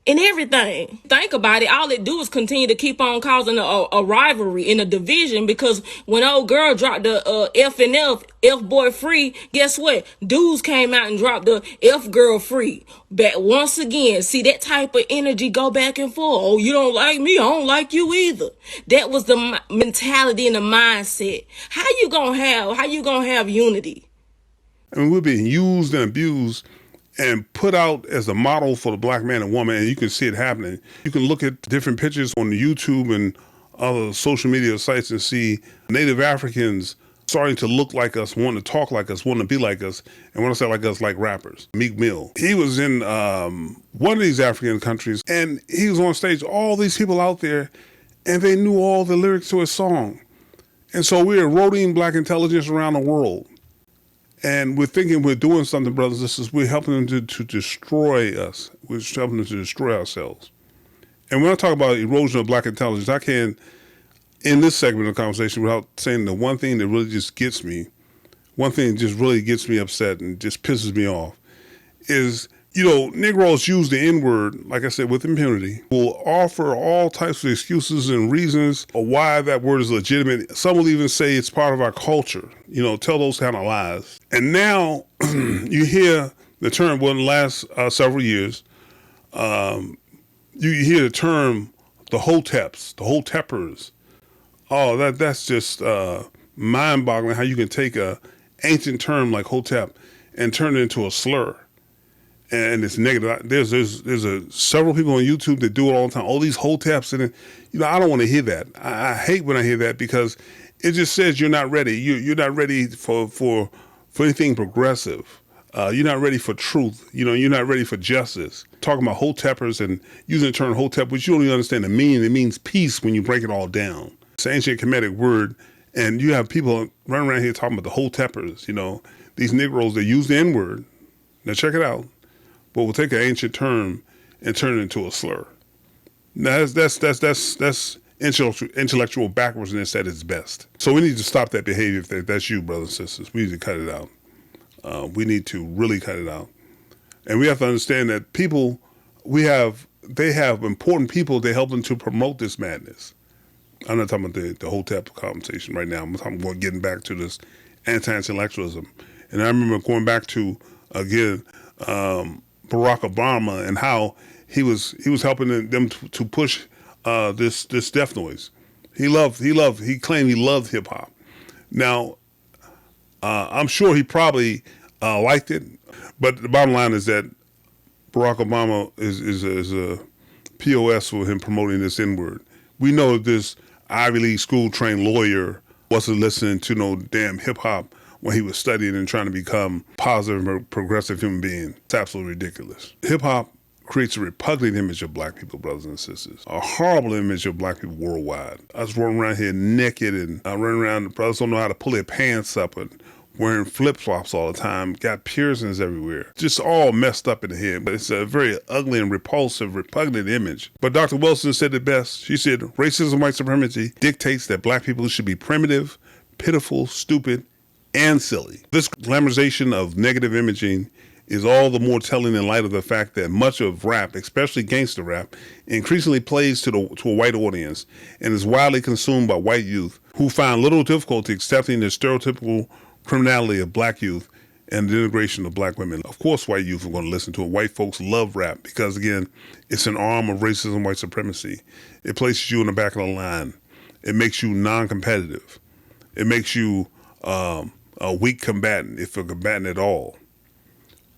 and everything. Think about it. All it do is continue to keep on causing a rivalry and a division, because when old girl dropped the F and F boy free, guess what? Dudes came out and dropped the F girl free. But once again, see that type of energy go back and forth. Oh, you don't like me, I don't like you either. That was the mentality and the mindset. How you gonna have unity? I mean, we're being used and abused and put out as a model for the black man and woman, and you can see it happening. You can look at different pictures on YouTube and other social media sites and see Native Africans starting to look like us, wanting to talk like us, wanting to be like us, and when I say like us, like rappers. Meek Mill. He was in one of these African countries, and he was on stage, all these people out there, and they knew all the lyrics to his song. And so we're eroding black intelligence around the world. And we're thinking we're doing something, brothers and sisters. We're helping them to destroy us. We're helping them to destroy ourselves. And when I talk about erosion of black intelligence, I can't, in this segment of the conversation, without saying the one thing that really just gets me, one thing that just really gets me upset and just pisses me off is, you know, Negroes use the N-word, like I said, with impunity, will offer all types of excuses and reasons of why that word is legitimate. Some will even say it's part of our culture, you know, tell those kind of lies. And now you hear the term, well, in the last several years, you hear the term, the hoteps, the hoteppers. Oh, that's just mind-boggling how you can take a ancient term like hotep and turn it into a slur. And it's negative. There's several people on YouTube that do it all the time. All these hoteps, and you know, I don't want to hear that. I hate when I hear that, because it just says you're not ready. You're not ready for anything progressive. You're not ready for truth. You know, you're not ready for justice. Talking about hoteppers and using the term hotep, which you don't even understand the meaning. It means peace when you break it all down. It's an ancient Kemetic word, and you have people running around here talking about the hoteppers. You know, these Negroes that use the N-word. Now check it out. But we'll take an ancient term and turn it into a slur. Now that's intellectual backwardsness at its best. So we need to stop that behavior. If that's you, brothers and sisters, we need to cut it out. We need to really cut it out. And we have to understand that they have important people that help them to promote this madness. I'm not talking about the hotep conversation right now. I'm talking about getting back to this anti-intellectualism. And I remember going back to, again, Barack Obama and how he was helping them to push this death noise. He claimed he loved hip hop. Now, I'm sure he probably liked it, but the bottom line is that Barack Obama is a POS for him promoting this N-word. We know this Ivy League school trained lawyer wasn't listening to no damn hip hop when he was studying and trying to become positive and progressive human being. It's absolutely ridiculous. Hip-hop creates a repugnant image of black people, brothers and sisters. A horrible image of black people worldwide. I was running around here naked, and I run around, brothers don't know how to pull their pants up, and wearing flip-flops all the time, got piercings everywhere. Just all messed up in the head. But it's a very ugly and repulsive, repugnant image. But Dr. Wilson said it best. She said, racism, white supremacy dictates that black people should be primitive, pitiful, stupid, and silly. This glamorization of negative imaging is all the more telling in light of the fact that much of rap, especially gangster rap, increasingly plays to a white audience and is widely consumed by white youth who find little difficulty accepting the stereotypical criminality of black youth and the denigration of black women. Of course, white youth are going to listen to it. White folks love rap because, again, it's an arm of racism, white supremacy. It places you in the back of the line. It makes you non-competitive. It makes you a weak combatant, if a combatant at all.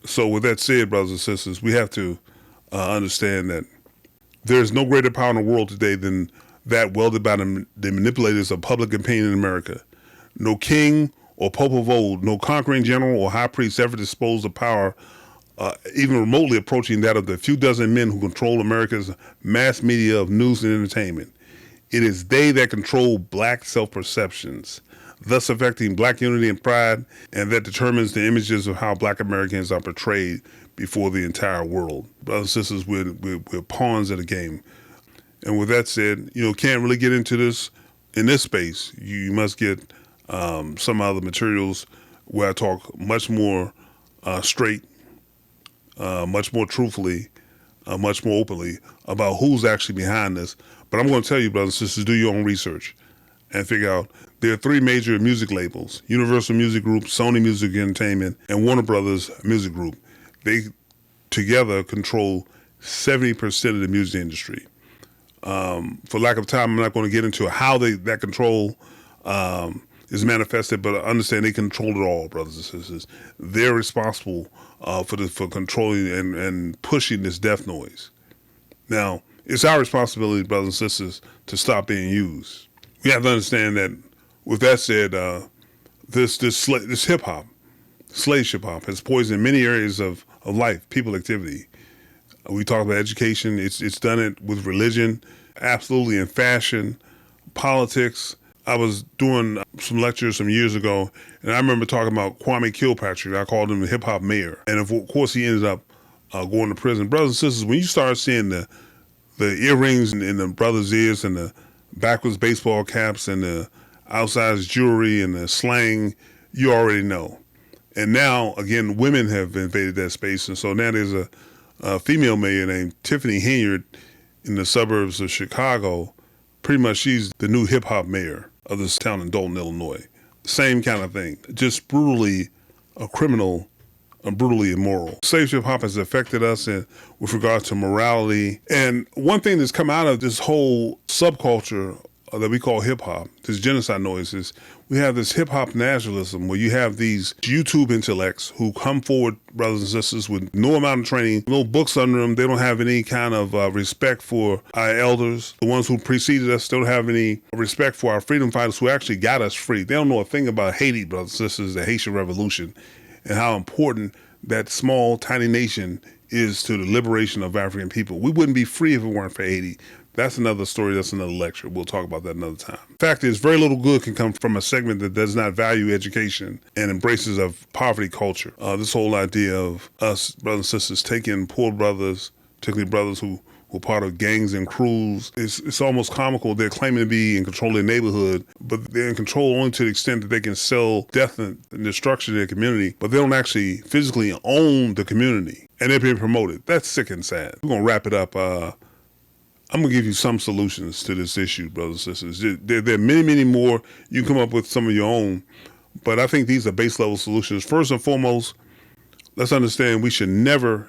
So with that said, brothers and sisters, we have to understand that there's no greater power in the world today than that wielded by the manipulators of public opinion in America. No king or pope of old, no conquering general or high priest ever disposed of power even remotely approaching that of the few dozen men who control America's mass media of news and entertainment. It is they that control black self-perceptions, thus affecting black unity and pride, and that determines the images of how black Americans are portrayed before the entire world. Brothers and sisters, we're pawns of the game. And with that said, can't really get into this in this space. You must get some other materials where I talk much more straight, much more truthfully, much more openly about who's actually behind this. But I'm going to tell you, brothers and sisters, do your own research and figure out there are three major music labels: Universal Music Group, Sony Music Entertainment, and Warner Brothers Music Group. They together control 70% of the music industry. For lack of time, I'm not going to get into how that control is manifested, but understand they control it all, brothers and sisters. They're responsible for controlling and pushing this death noise. Now, it's our responsibility, brothers and sisters, to stop being used. We have to understand that, with that said, this hip-hop, slave hip-hop, has poisoned many areas of life, people activity. We talk about education. It's done it with religion, absolutely, in fashion, politics. I was doing some lectures some years ago, and I remember talking about Kwame Kilpatrick. I called him the hip-hop mayor. And of course, he ended up going to prison. Brothers and sisters, when you start seeing the earrings in the brothers' ears and the backwards baseball caps and the outsized jewelry and the slang, you already know. And now, again, women have invaded that space. And so now there's a female mayor named Tiffany Henyard in the suburbs of Chicago. Pretty much she's the new hip-hop mayor of this town in Dalton, Illinois. Same kind of thing. Just brutally a criminal, brutally immoral. Slave hip-hop has affected us with regard to morality. And one thing that's come out of this whole subculture that we call hip-hop, this genocide noise, is we have this hip-hop nationalism where you have these YouTube intellects who come forward, brothers and sisters, with no amount of training, no books under them. They don't have any kind of respect for our elders. The ones who preceded us don't have any respect for our freedom fighters who actually got us free. They don't know a thing about Haiti, brothers and sisters, the Haitian Revolution, and how important that small, tiny nation is to the liberation of African people. We wouldn't be free if it weren't for Haiti. That's another story. That's another lecture. We'll talk about that another time. Fact is, very little good can come from a segment that does not value education and embraces of poverty culture. This whole idea of us, brothers and sisters, taking poor brothers, particularly brothers who were part of gangs and crews, it's almost comical. They're claiming to be in control of their neighborhood, but they're in control only to the extent that they can sell death and destruction to their community, but they don't actually physically own the community, and they're being promoted. That's sick and sad. We're going to wrap it up. I'm going to give you some solutions to this issue, brothers and sisters. There are many, many more. You can come up with some of your own, but I think these are base level solutions. First and foremost, let's understand we should never,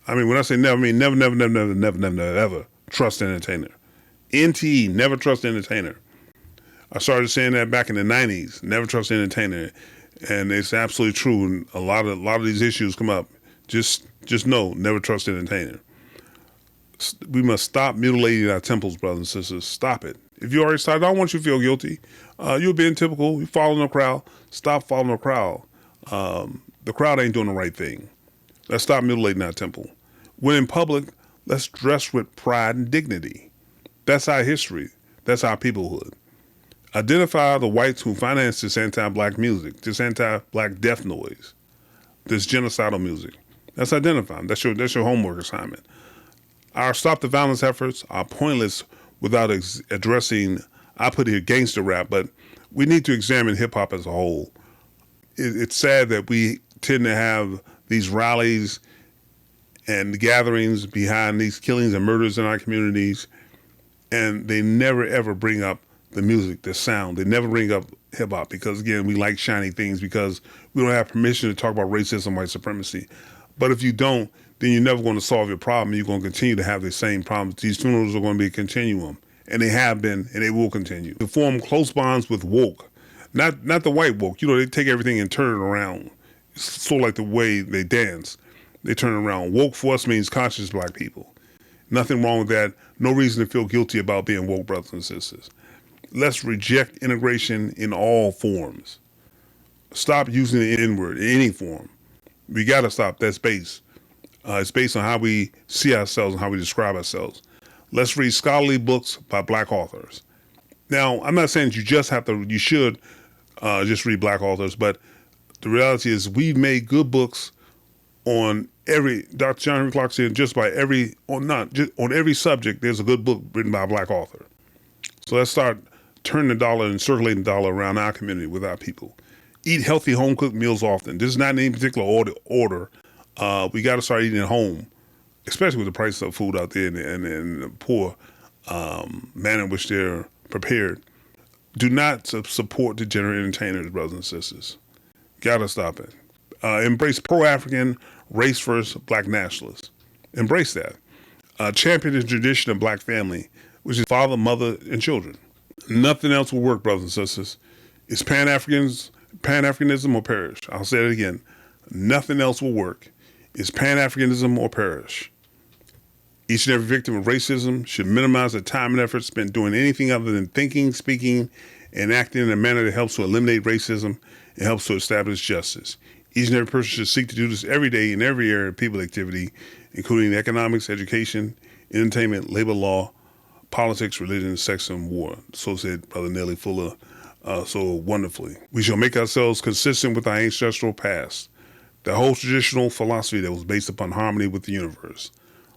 when I say never, I mean never trust an entertainer. NTE, never trust an entertainer. I started saying that back in the 90s, never trust an entertainer. And it's absolutely true. And a lot of these issues come up. Just know, never trust an entertainer. We must stop mutilating our temples, brothers and sisters. Stop it. If you already started, I don't want you to feel guilty. You're being typical. You're following the crowd. Stop following the crowd. The crowd ain't doing the right thing. Let's stop mutilating our temple. When in public, let's dress with pride and dignity. That's our history. That's our peoplehood. Identify the whites who finance this anti-black music, this anti-black death noise, this genocidal music. Let's identify them. That's your homework assignment. Our stop the violence efforts are pointless without addressing, I put here gangster rap, but we need to examine hip hop as a whole. It's sad that we tend to have these rallies and gatherings behind these killings and murders in our communities, and they never ever bring up the music, the sound. They never bring up hip hop because, again, we like shiny things because we don't have permission to talk about racism, white supremacy. But if you don't, then you're never going to solve your problem. You're going to continue to have the same problems. These funerals are going to be a continuum, and they have been, and they will continue. To form close bonds with woke, not the white woke. They take everything and turn it around. It's sort of like the way they dance. They turn it around. Woke for us means conscious black people. Nothing wrong with that. No reason to feel guilty about being woke, brothers and sisters. Let's reject integration in all forms. Stop using the N-word in any form. We got to stop that space. It's based on how we see ourselves and how we describe ourselves. Let's read scholarly books by black authors. Now, I'm not saying you should just read black authors, but the reality is we've made good books on Dr. John Henry Clark said on every subject, there's a good book written by a black author. So let's start turning the dollar and circulating the dollar around our community with our people. Eat healthy home-cooked meals often. This is not in any particular order. We got to start eating at home, especially with the price of food out there and the poor manner in which they're prepared. Do not support degenerate entertainers, brothers and sisters. Got to stop it. Embrace pro-African, race-first black nationalists. Embrace that. Champion the tradition of black family, which is father, mother, and children. Nothing else will work, brothers and sisters. It's Pan-Africanism or perish. I'll say it again. Nothing else will work. It's Pan-Africanism or perish. Each and every victim of racism should minimize the time and effort spent doing anything other than thinking, speaking, and acting in a manner that helps to eliminate racism and helps to establish justice. Each and every person should seek to do this every day in every area of people activity, including economics, education, entertainment, labor law, politics, religion, sex, and war. So said Brother Nellie Fuller so wonderfully. We shall make ourselves consistent with our ancestral past, the whole traditional philosophy that was based upon harmony with the universe.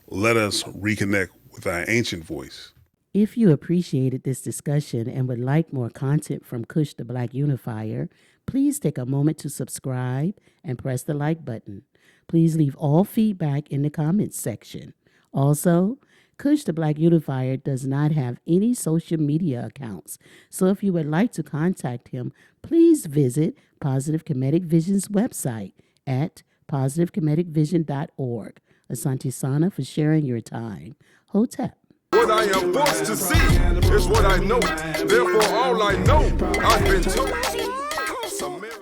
Let us reconnect with our ancient voice. If you appreciated this discussion and would like more content from Kush the Black Unifier, please take a moment to subscribe and press the like button. Please leave all feedback in the comments section. Also, Kush the Black Unifier does not have any social media accounts, so if you would like to contact him, please visit Positive Comedic Vision's website at positivecomedicvision.org. Asante Sana for sharing your time. Hotep. What I am forced to see is what I know. Therefore, all I know, I've been told.